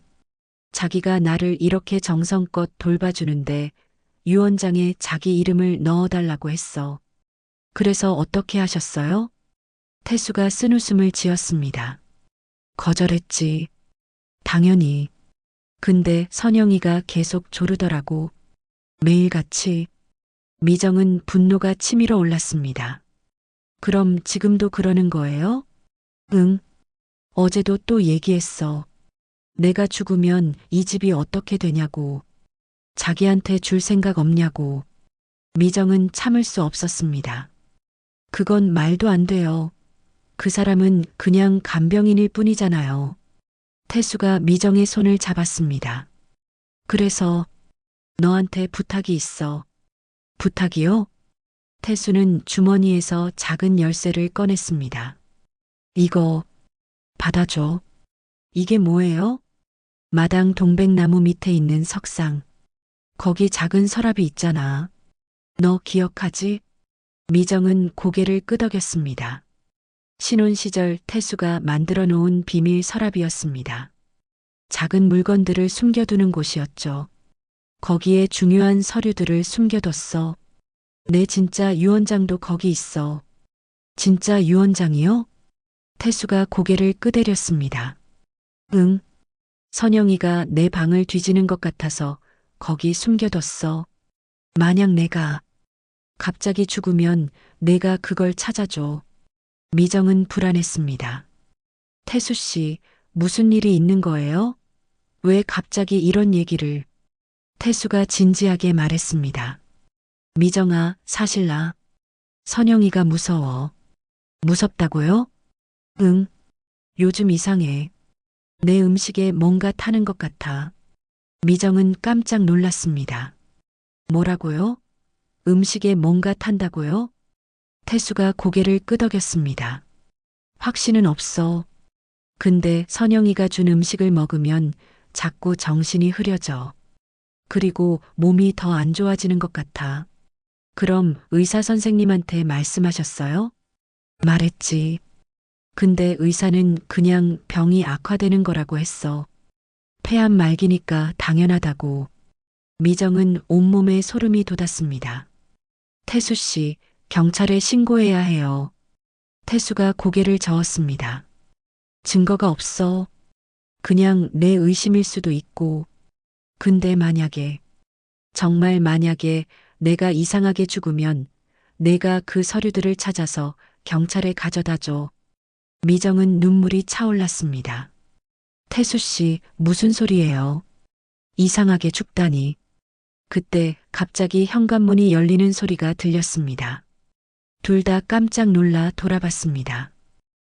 B: 자기가 나를 이렇게 정성껏 돌봐주는데 유언장에 자기 이름을 넣어달라고 했어. 그래서 어떻게 하셨어요? 태수가 쓴웃음을 지었습니다. 거절했지. 당연히. 근데 선영이가 계속 조르더라고. 매일같이. 미정은 분노가 치밀어 올랐습니다. 그럼 지금도 그러는 거예요? 응. 어제도 또 얘기했어. 내가 죽으면 이 집이 어떻게 되냐고. 자기한테 줄 생각 없냐고. 미정은 참을 수 없었습니다. 그건 말도 안 돼요. 그 사람은 그냥 간병인일 뿐이잖아요. 태수가 미정의 손을 잡았습니다. 그래서 너한테 부탁이 있어. 부탁이요? 태수는 주머니에서 작은 열쇠를 꺼냈습니다. 이거 받아줘. 이게 뭐예요? 마당 동백나무 밑에 있는 석상. 거기 작은 서랍이 있잖아. 너 기억하지? 미정은 고개를 끄덕였습니다. 신혼 시절 태수가 만들어 놓은 비밀 서랍이었습니다. 작은 물건들을 숨겨두는 곳이었죠. 거기에 중요한 서류들을 숨겨뒀어. 내 진짜 유언장도 거기 있어. 진짜 유언장이요? 태수가 고개를 끄덕였습니다. 응. 선영이가 내 방을 뒤지는 것 같아서 거기 숨겨뒀어. 만약 내가 갑자기 죽으면 내가 그걸 찾아줘. 미정은 불안했습니다. 태수 씨, 무슨 일이 있는 거예요? 왜 갑자기 이런 얘기를? 태수가 진지하게 말했습니다. 미정아, 사실 나 선영이가 무서워. 무섭다고요? 응. 요즘 이상해. 내 음식에 뭔가 타는 것 같아. 미정은 깜짝 놀랐습니다. 뭐라고요? 음식에 뭔가 탄다고요? 태수가 고개를 끄덕였습니다. 확신은 없어. 근데 선영이가 준 음식을 먹으면 자꾸 정신이 흐려져. 그리고 몸이 더 안 좋아지는 것 같아. 그럼 의사 선생님한테 말씀하셨어요? 말했지. 근데 의사는 그냥 병이 악화되는 거라고 했어. 폐암 말기니까 당연하다고. 미정은 온몸에 소름이 돋았습니다. 태수 씨, 경찰에 신고해야 해요. 태수가 고개를 저었습니다. 증거가 없어. 그냥 내 의심일 수도 있고. 근데 만약에, 정말 만약에 내가 이상하게 죽으면 내가 그 서류들을 찾아서 경찰에 가져다 줘. 미정은 눈물이 차올랐습니다. 태수 씨, 무슨 소리예요? 이상하게 죽다니. 그때 갑자기 현관문이 열리는 소리가 들렸습니다. 둘 다 깜짝 놀라 돌아봤습니다.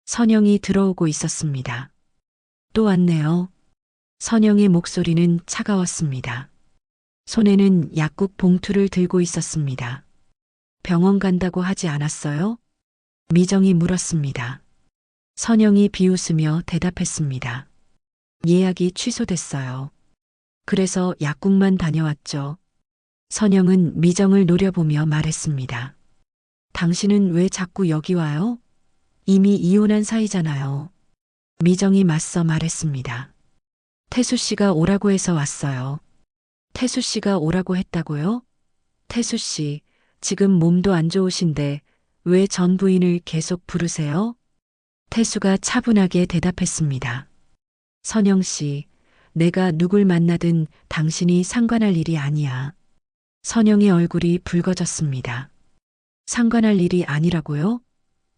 B: 선영이 들어오고 있었습니다. 또 왔네요. 선영의 목소리는 차가웠습니다. 손에는 약국 봉투를 들고 있었습니다. 병원 간다고 하지 않았어요? 미정이 물었습니다. 선영이 비웃으며 대답했습니다. 예약이 취소됐어요. 그래서 약국만 다녀왔죠. 선영은 미정을 노려보며 말했습니다. 당신은 왜 자꾸 여기 와요? 이미 이혼한 사이잖아요. 미정이 맞서 말했습니다. 태수 씨가 오라고 해서 왔어요. 태수 씨가 오라고 했다고요? 태수 씨, 지금 몸도 안 좋으신데 왜 전 부인을 계속 부르세요? 태수가 차분하게 대답했습니다. 선영 씨, 내가 누굴 만나든 당신이 상관할 일이 아니야. 선영의 얼굴이 붉어졌습니다. 상관할 일이 아니라고요?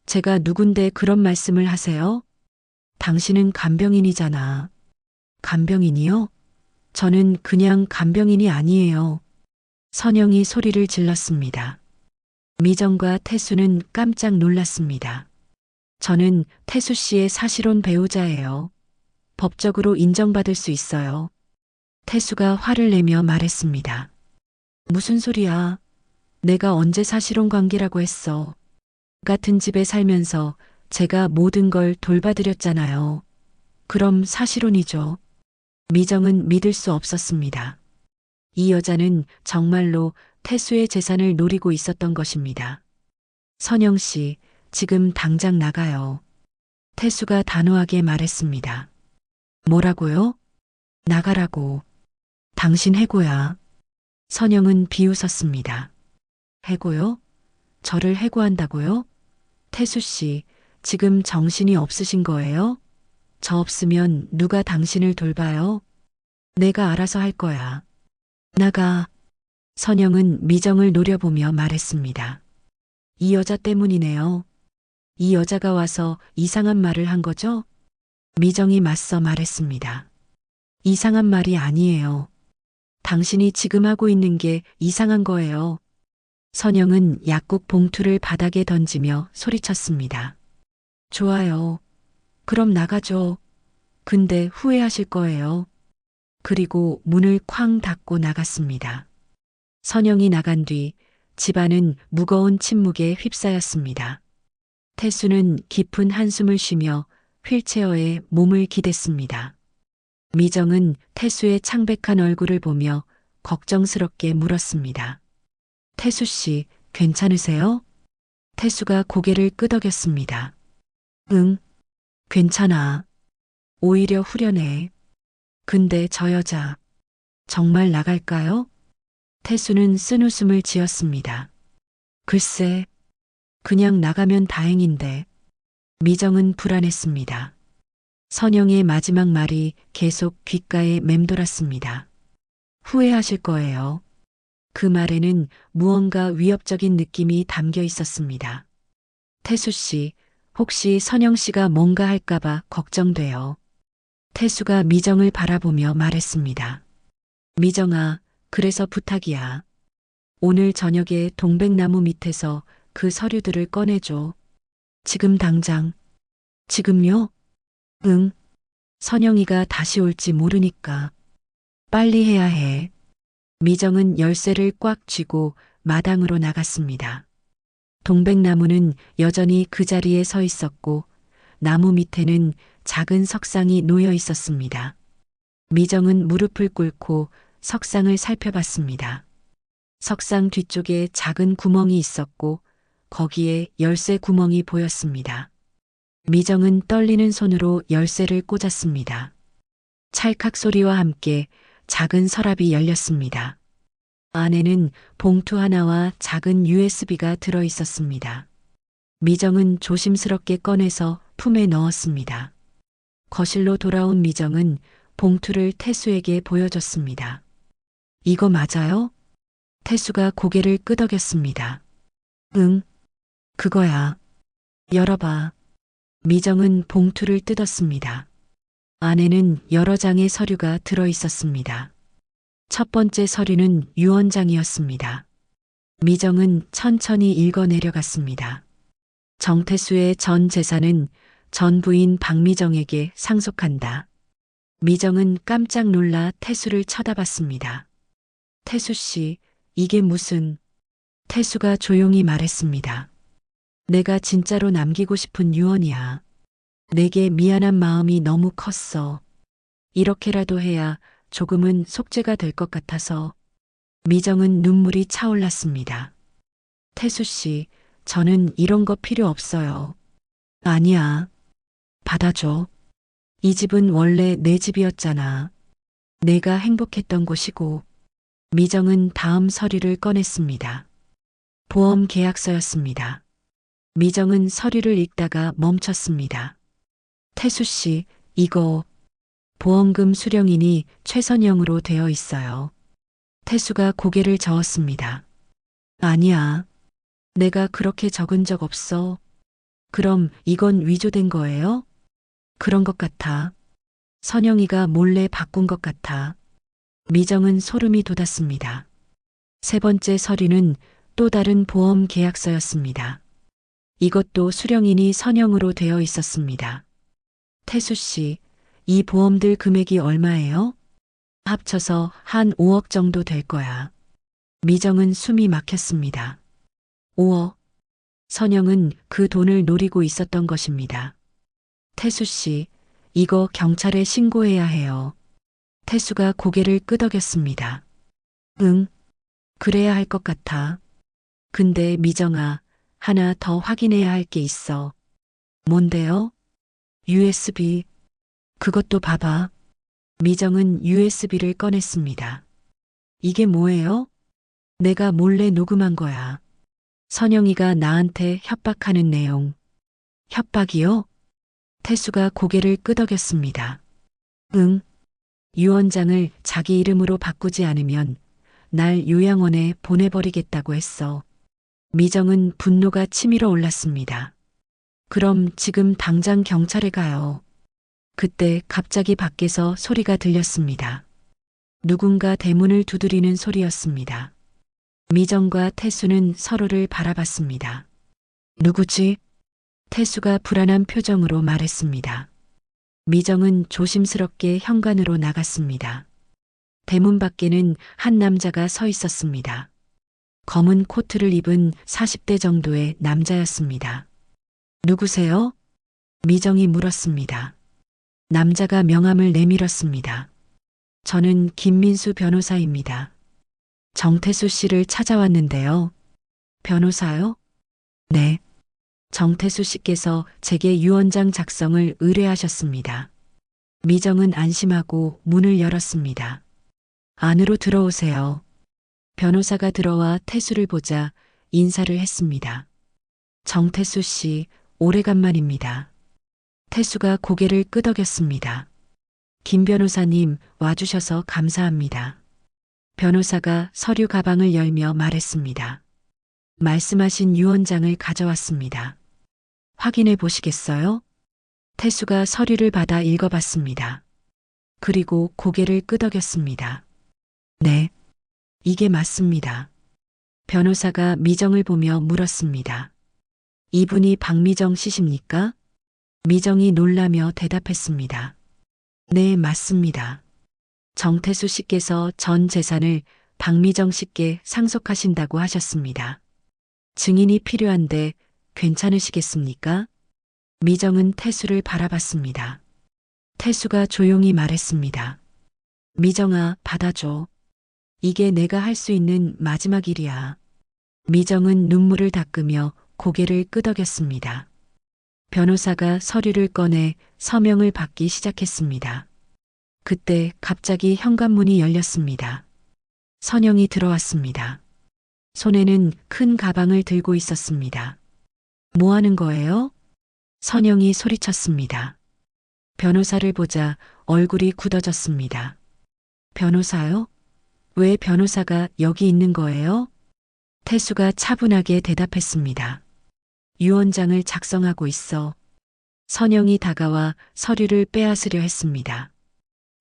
B: 제가 누군데 그런 말씀을 하세요? 당신은 간병인이잖아. 간병인이요? 저는 그냥 간병인이 아니에요. 선영이 소리를 질렀습니다. 미정과 태수는 깜짝 놀랐습니다. 저는 태수 씨의 사실혼 배우자예요. 법적으로 인정받을 수 있어요. 태수가 화를 내며 말했습니다. 무슨 소리야? 내가 언제 사실혼 관계라고 했어. 같은 집에 살면서 제가 모든 걸 돌봐드렸잖아요. 그럼 사실혼이죠. 미정은 믿을 수 없었습니다. 이 여자는 정말로 태수의 재산을 노리고 있었던 것입니다. 선영 씨, 지금 당장 나가요. 태수가 단호하게 말했습니다. 뭐라고요? 나가라고. 당신 해고야. 선영은 비웃었습니다. 해고요? 저를 해고한다고요? 태수 씨, 지금 정신이 없으신 거예요? 저 없으면 누가 당신을 돌봐요? 내가 알아서 할 거야. 나가. 선영은 미정을 노려보며 말했습니다. 이 여자 때문이네요. 이 여자가 와서 이상한 말을 한 거죠? 미정이 맞서 말했습니다. 이상한 말이 아니에요. 당신이 지금 하고 있는 게 이상한 거예요. 선영은 약국 봉투를 바닥에 던지며 소리쳤습니다. 좋아요. 그럼 나가죠. 근데 후회하실 거예요. 그리고 문을 쾅 닫고 나갔습니다. 선영이 나간 뒤 집안은 무거운 침묵에 휩싸였습니다. 태수는 깊은 한숨을 쉬며 휠체어에 몸을 기댔습니다. 미정은 태수의 창백한 얼굴을 보며 걱정스럽게 물었습니다. 태수 씨, 괜찮으세요? 태수가 고개를 끄덕였습니다. 응, 괜찮아. 오히려 후련해. 근데 저 여자, 정말 나갈까요? 태수는 쓴웃음을 지었습니다. 글쎄, 그냥 나가면 다행인데. 미정은 불안했습니다. 선영의 마지막 말이 계속 귓가에 맴돌았습니다. 후회하실 거예요. 그 말에는 무언가 위협적인 느낌이 담겨 있었습니다. 태수 씨, 혹시 선영 씨가 뭔가 할까봐 걱정돼요. 태수가 미정을 바라보며 말했습니다. 미정아, 그래서 부탁이야. 오늘 저녁에 동백나무 밑에서 그 서류들을 꺼내줘. 지금 당장. 지금요? 응. 선영이가 다시 올지 모르니까. 빨리 해야 해. 미정은 열쇠를 꽉 쥐고 마당으로 나갔습니다. 동백나무는 여전히 그 자리에 서 있었고 나무 밑에는 작은 석상이 놓여 있었습니다. 미정은 무릎을 꿇고 석상을 살펴봤습니다. 석상 뒤쪽에 작은 구멍이 있었고 거기에 열쇠 구멍이 보였습니다. 미정은 떨리는 손으로 열쇠를 꽂았습니다. 찰칵 소리와 함께 작은 서랍이 열렸습니다. 안에는 봉투 하나와 작은 USB가 들어 있었습니다. 미정은 조심스럽게 꺼내서 품에 넣었습니다. 거실로 돌아온 미정은 봉투를 태수에게 보여줬습니다. 이거 맞아요? 태수가 고개를 끄덕였습니다. 응, 그거야. 열어봐. 미정은 봉투를 뜯었습니다. 안에는 여러 장의 서류가 들어 있었습니다. 첫 번째 서류는 유언장이었습니다. 미정은 천천히 읽어 내려갔습니다. 정태수의 전 재산은 전 부인 박미정에게 상속한다. 미정은 깜짝 놀라 태수를 쳐다봤습니다. 태수 씨, 이게 무슨... 태수가 조용히 말했습니다. 내가 진짜로 남기고 싶은 유언이야. 내게 미안한 마음이 너무 컸어. 이렇게라도 해야 조금은 속죄가 될 것 같아서. 미정은 눈물이 차올랐습니다. 태수 씨, 저는 이런 거 필요 없어요. 아니야. 받아줘. 이 집은 원래 내 집이었잖아. 내가 행복했던 곳이고. 미정은 다음 서류를 꺼냈습니다. 보험 계약서였습니다. 미정은 서류를 읽다가 멈췄습니다. 태수 씨, 이거 보험금 수령인이 최선영으로 되어 있어요. 태수가 고개를 저었습니다. 아니야. 내가 그렇게 적은 적 없어. 그럼 이건 위조된 거예요? 그런 것 같아. 선영이가 몰래 바꾼 것 같아. 미정은 소름이 돋았습니다. 세 번째 서류는 또 다른 보험 계약서였습니다. 이것도 수령인이 선영으로 되어 있었습니다. 태수 씨, 이 보험들 금액이 얼마예요? 합쳐서 한 5억 정도 될 거야. 미정은 숨이 막혔습니다. 5억. 선영은 그 돈을 노리고 있었던 것입니다. 태수 씨, 이거 경찰에 신고해야 해요. 태수가 고개를 끄덕였습니다. 응, 그래야 할 것 같아. 근데 미정아, 하나 더 확인해야 할 게 있어. 뭔데요? USB. 그것도 봐봐. 미정은 USB를 꺼냈습니다. 이게 뭐예요? 내가 몰래 녹음한 거야. 선영이가 나한테 협박하는 내용. 협박이요? 태수가 고개를 끄덕였습니다. 응. 유언장을 자기 이름으로 바꾸지 않으면 날 요양원에 보내버리겠다고 했어. 미정은 분노가 치밀어 올랐습니다. 그럼 지금 당장 경찰에 가요. 그때 갑자기 밖에서 소리가 들렸습니다. 누군가 대문을 두드리는 소리였습니다. 미정과 태수는 서로를 바라봤습니다. 누구지? 태수가 불안한 표정으로 말했습니다. 미정은 조심스럽게 현관으로 나갔습니다. 대문 밖에는 한 남자가 서 있었습니다. 검은 코트를 입은 40대 정도의 남자였습니다. 누구세요? 미정이 물었습니다. 남자가 명함을 내밀었습니다. 저는 김민수 변호사입니다. 정태수 씨를 찾아왔는데요. 변호사요? 네. 정태수 씨께서 제게 유언장 작성을 의뢰하셨습니다. 미정은 안심하고 문을 열었습니다. 안으로 들어오세요. 변호사가 들어와 태수를 보자 인사를 했습니다. 정태수 씨, 오래간만입니다. 태수가 고개를 끄덕였습니다. 김 변호사님 와주셔서 감사합니다. 변호사가 서류 가방을 열며 말했습니다. 말씀하신 유언장을 가져왔습니다. 확인해 보시겠어요? 태수가 서류를 받아 읽어봤습니다. 그리고 고개를 끄덕였습니다. 네, 이게 맞습니다. 변호사가 미정을 보며 물었습니다. 이분이 박미정 씨십니까? 미정이 놀라며 대답했습니다. 네, 맞습니다. 정태수 씨께서 전 재산을 박미정 씨께 상속하신다고 하셨습니다. 증인이 필요한데 괜찮으시겠습니까? 미정은 태수를 바라봤습니다. 태수가 조용히 말했습니다. 미정아, 받아줘. 이게 내가 할 수 있는 마지막 일이야. 미정은 눈물을 닦으며 고개를 끄덕였습니다. 변호사가 서류를 꺼내 서명을 받기 시작했습니다. 그때 갑자기 현관문이 열렸습니다. 선영이 들어왔습니다. 손에는 큰 가방을 들고 있었습니다. 뭐 하는 거예요? 선영이 소리쳤습니다. 변호사를 보자 얼굴이 굳어졌습니다. 변호사요? 왜 변호사가 여기 있는 거예요? 태수가 차분하게 대답했습니다. 유언장을 작성하고 있어. 선영이 다가와 서류를 빼앗으려 했습니다.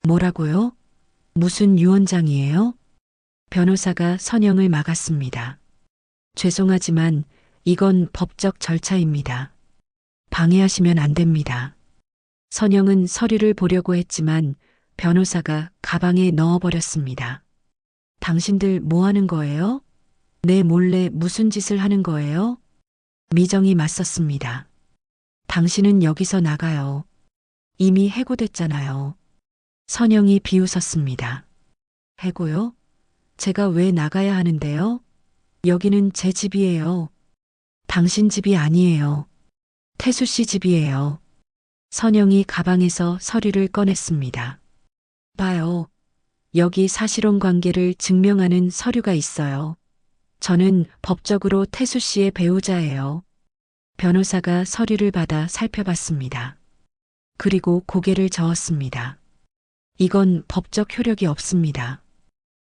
B: 뭐라고요? 무슨 유언장이에요? 변호사가 선영을 막았습니다. 죄송하지만 이건 법적 절차입니다. 방해하시면 안 됩니다. 선영은 서류를 보려고 했지만 변호사가 가방에 넣어버렸습니다. 당신들 뭐 하는 거예요? 내 몰래 무슨 짓을 하는 거예요? 미정이 맞섰습니다. 당신은 여기서 나가요. 이미 해고됐잖아요. 선영이 비웃었습니다. 해고요? 제가 왜 나가야 하는데요? 여기는 제 집이에요. 당신 집이 아니에요. 태수 씨 집이에요. 선영이 가방에서 서류를 꺼냈습니다. 봐요. 여기 사실혼 관계를 증명하는 서류가 있어요. 저는 법적으로 태수 씨의 배우자예요. 변호사가 서류를 받아 살펴봤습니다. 그리고 고개를 저었습니다. 이건 법적 효력이 없습니다.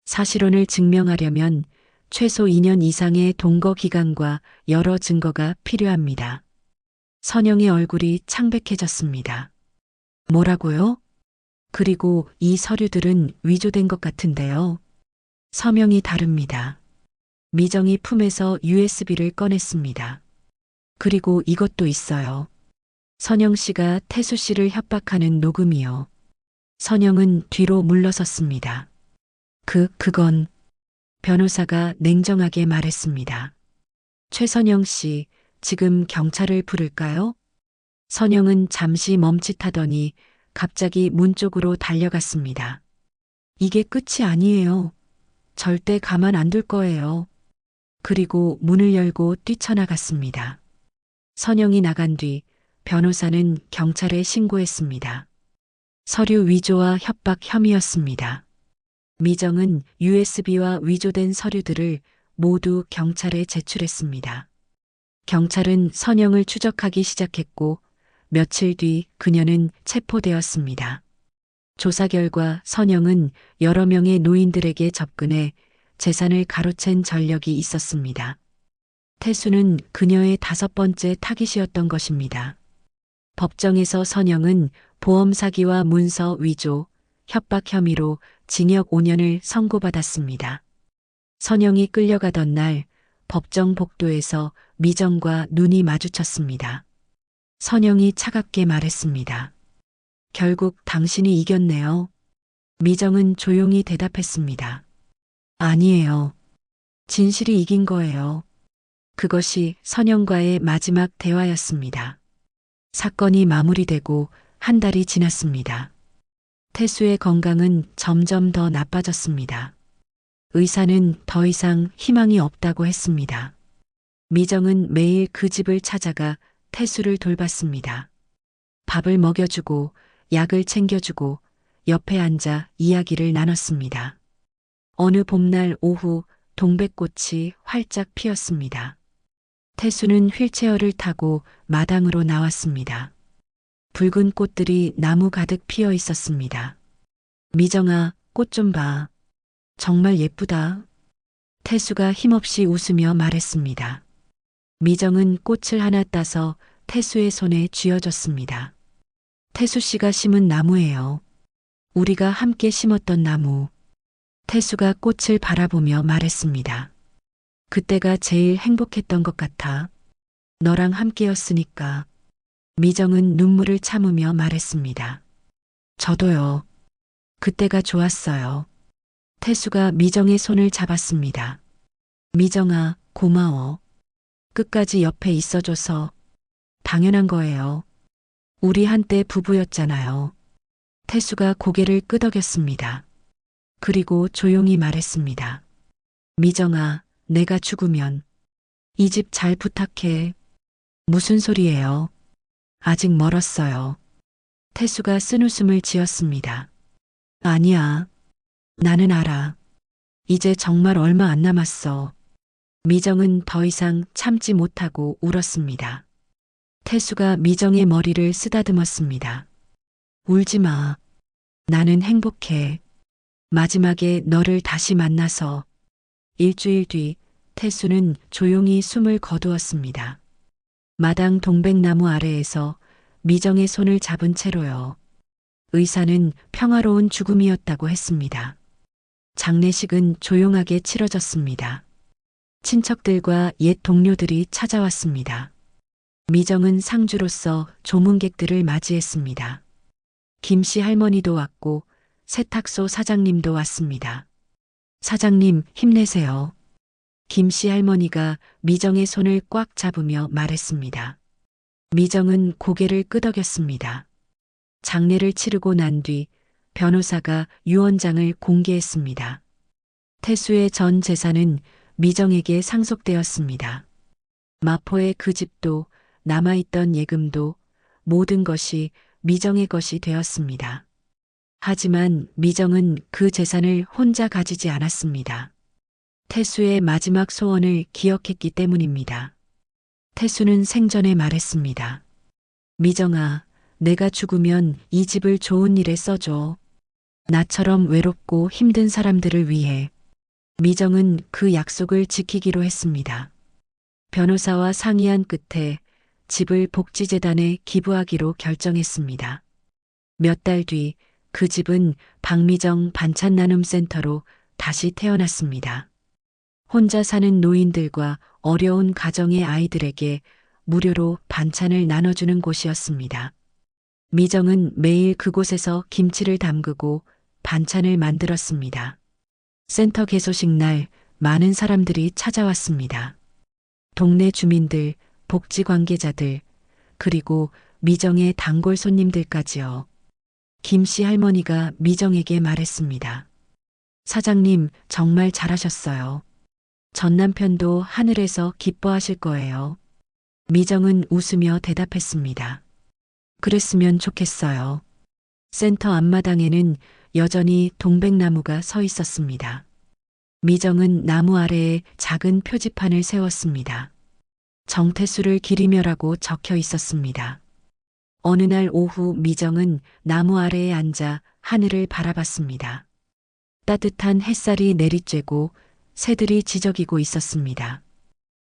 B: 사실혼을 증명하려면 최소 2년 이상의 동거 기간과 여러 증거가 필요합니다. 선영의 얼굴이 창백해졌습니다. 뭐라고요? 그리고 이 서류들은 위조된 것 같은데요. 서명이 다릅니다. 미정이 품에서 USB를 꺼냈습니다. 그리고 이것도 있어요. 선영 씨가 태수 씨를 협박하는 녹음이요. 선영은 뒤로 물러섰습니다. 그건 변호사가 냉정하게 말했습니다. 최선영 씨, 지금 경찰을 부를까요? 선영은 잠시 멈칫하더니 갑자기 문 쪽으로 달려갔습니다. 이게 끝이 아니에요. 절대 가만 안 둘 거예요. 그리고 문을 열고 뛰쳐나갔습니다. 선영이 나간 뒤 변호사는 경찰에 신고했습니다. 서류 위조와 협박 혐의였습니다. 미정은 USB와 위조된 서류들을 모두 경찰에 제출했습니다. 경찰은 선영을 추적하기 시작했고 며칠 뒤 그녀는 체포되었습니다. 조사 결과 선영은 여러 명의 노인들에게 접근해 재산을 가로챈 전력이 있었습니다. 태수는 그녀의 5번째 타깃이었던 것입니다. 법정에서 선영은 보험 사기와 문서 위조, 협박 혐의로 징역 5년을 선고받았습니다. 선영이 끌려가던 날 법정 복도에서 미정과 눈이 마주쳤습니다. 선영이 차갑게 말했습니다. 결국 당신이 이겼네요. 미정은 조용히 대답했습니다. 아니에요. 진실이 이긴 거예요. 그것이 선영과의 마지막 대화였습니다. 사건이 마무리되고 한 달이 지났습니다. 태수의 건강은 점점 더 나빠졌습니다. 의사는 더 이상 희망이 없다고 했습니다. 미정은 매일 그 집을 찾아가 태수를 돌봤습니다. 밥을 먹여주고 약을 챙겨주고 옆에 앉아 이야기를 나눴습니다. 어느 봄날 오후 동백꽃이 활짝 피었습니다. 태수는 휠체어를 타고 마당으로 나왔습니다. 붉은 꽃들이 나무 가득 피어 있었습니다. 미정아, 꽃 좀 봐. 정말 예쁘다. 태수가 힘없이 웃으며 말했습니다. 미정은 꽃을 하나 따서 태수의 손에 쥐어줬습니다. 태수 씨가 심은 나무예요. 우리가 함께 심었던 나무. 태수가 꽃을 바라보며 말했습니다. 그때가 제일 행복했던 것 같아. 너랑 함께였으니까. 미정은 눈물을 참으며 말했습니다. 저도요. 그때가 좋았어요. 태수가 미정의 손을 잡았습니다. 미정아, 고마워. 끝까지 옆에 있어줘서. 당연한 거예요. 우리 한때 부부였잖아요. 태수가 고개를 끄덕였습니다. 그리고 조용히 말했습니다. 미정아, 내가 죽으면 이 집 잘 부탁해. 무슨 소리예요? 아직 멀었어요. 태수가 쓴웃음을 지었습니다. 아니야. 나는 알아. 이제 정말 얼마 안 남았어. 미정은 더 이상 참지 못하고 울었습니다. 태수가 미정의 머리를 쓰다듬었습니다. 울지 마. 나는 행복해. 마지막에 너를 다시 만나서. 일주일 뒤 태수는 조용히 숨을 거두었습니다. 마당 동백나무 아래에서 미정의 손을 잡은 채로요. 의사는 평화로운 죽음이었다고 했습니다. 장례식은 조용하게 치러졌습니다. 친척들과 옛 동료들이 찾아왔습니다. 미정은 상주로서 조문객들을 맞이했습니다. 김씨 할머니도 왔고 세탁소 사장님도 왔습니다. 사장님, 힘내세요. 김씨 할머니가 미정의 손을 꽉 잡으며 말했습니다. 미정은 고개를 끄덕였습니다. 장례를 치르고 난 뒤 변호사가 유언장을 공개했습니다. 태수의 전 재산은 미정에게 상속되었습니다. 마포의 그 집도 남아있던 예금도 모든 것이 미정의 것이 되었습니다. 하지만 미정은 그 재산을 혼자 가지지 않았습니다. 태수의 마지막 소원을 기억했기 때문입니다. 태수는 생전에 말했습니다. 미정아, 내가 죽으면 이 집을 좋은 일에 써줘. 나처럼 외롭고 힘든 사람들을 위해. 미정은 그 약속을 지키기로 했습니다. 변호사와 상의한 끝에 집을 복지재단에 기부하기로 결정했습니다. 몇 달 뒤 그 집은 박미정 반찬나눔센터로 다시 태어났습니다. 혼자 사는 노인들과 어려운 가정의 아이들에게 무료로 반찬을 나눠주는 곳이었습니다. 미정은 매일 그곳에서 김치를 담그고 반찬을 만들었습니다. 센터 개소식 날 많은 사람들이 찾아왔습니다. 동네 주민들, 복지 관계자들, 그리고 미정의 단골 손님들까지요. 김씨 할머니가 미정에게 말했습니다. 사장님, 정말 잘하셨어요. 전 남편도 하늘에서 기뻐하실 거예요. 미정은 웃으며 대답했습니다. 그랬으면 좋겠어요. 센터 앞마당에는 여전히 동백나무가 서 있었습니다. 미정은 나무 아래에 작은 표지판을 세웠습니다. 정태수를 기리며라고 적혀 있었습니다. 어느 날 오후 미정은 나무 아래에 앉아 하늘을 바라봤습니다. 따뜻한 햇살이 내리쬐고 새들이 지저귀고 있었습니다.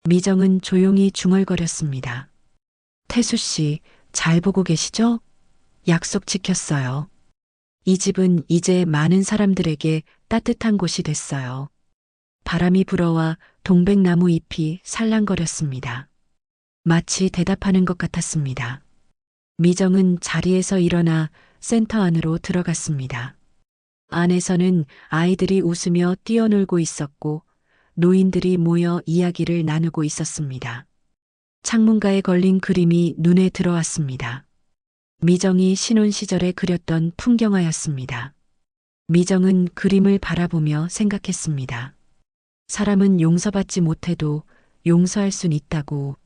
B: 미정은 조용히 중얼거렸습니다. 태수 씨, 잘 보고 계시죠? 약속 지켰어요. 이 집은 이제 많은 사람들에게 따뜻한 곳이 됐어요. 바람이 불어와 동백나무 잎이 살랑거렸습니다. 마치 대답하는 것 같았습니다. 미정은 자리에서 일어나 센터 안으로 들어갔습니다. 안에서는 아이들이 웃으며 뛰어놀고 있었고 노인들이 모여 이야기를 나누고 있었습니다. 창문가에 걸린 그림이 눈에 들어왔습니다. 미정이 신혼 시절에 그렸던 풍경화였습니다. 미정은 그림을 바라보며 생각했습니다. 사람은 용서받지 못해도 용서할 순 있다고.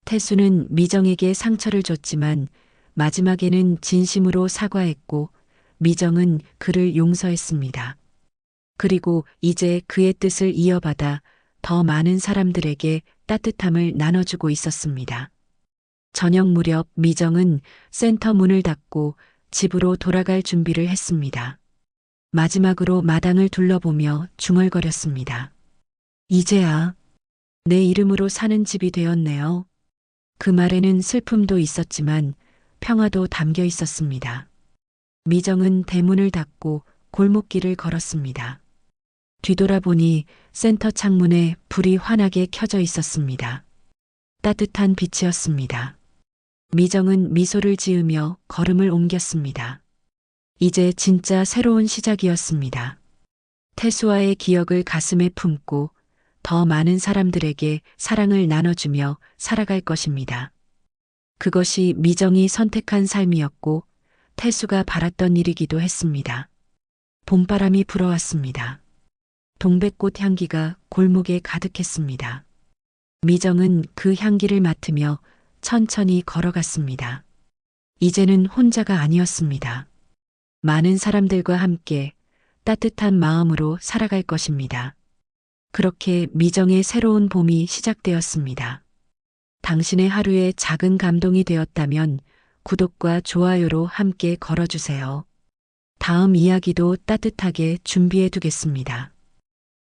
B: 태수는 미정에게 상처를 줬지만 마지막에는 진심으로 사과했고 미정은 그를 용서했습니다. 그리고 이제 그의 뜻을 이어받아 더 많은 사람들에게 따뜻함을 나눠주고 있었습니다. 저녁 무렵 미정은 센터 문을 닫고 집으로 돌아갈 준비를 했습니다. 마지막으로 마당을 둘러보며 중얼거렸습니다. 이제야 내 이름으로 사는 집이 되었네요. 그 말에는 슬픔도 있었지만 평화도 담겨 있었습니다. 미정은 대문을 닫고 골목길을 걸었습니다. 뒤돌아보니 센터 창문에 불이 환하게 켜져 있었습니다. 따뜻한 빛이었습니다. 미정은 미소를 지으며 걸음을 옮겼습니다. 이제 진짜 새로운 시작이었습니다. 태수와의 기억을 가슴에 품고 더 많은 사람들에게 사랑을 나눠주며 살아갈 것입니다. 그것이 미정이 선택한 삶이었고 태수가 바랐던 일이기도 했습니다. 봄바람이 불어왔습니다. 동백꽃 향기가 골목에 가득했습니다. 미정은 그 향기를 맡으며 천천히 걸어갔습니다. 이제는 혼자가 아니었습니다. 많은 사람들과 함께 따뜻한 마음으로 살아갈 것입니다. 그렇게 미정의 새로운 봄이 시작되었습니다. 당신의 하루에 작은 감동이 되었다면 구독과 좋아요로 함께 걸어주세요. 다음 이야기도 따뜻하게 준비해 두겠습니다.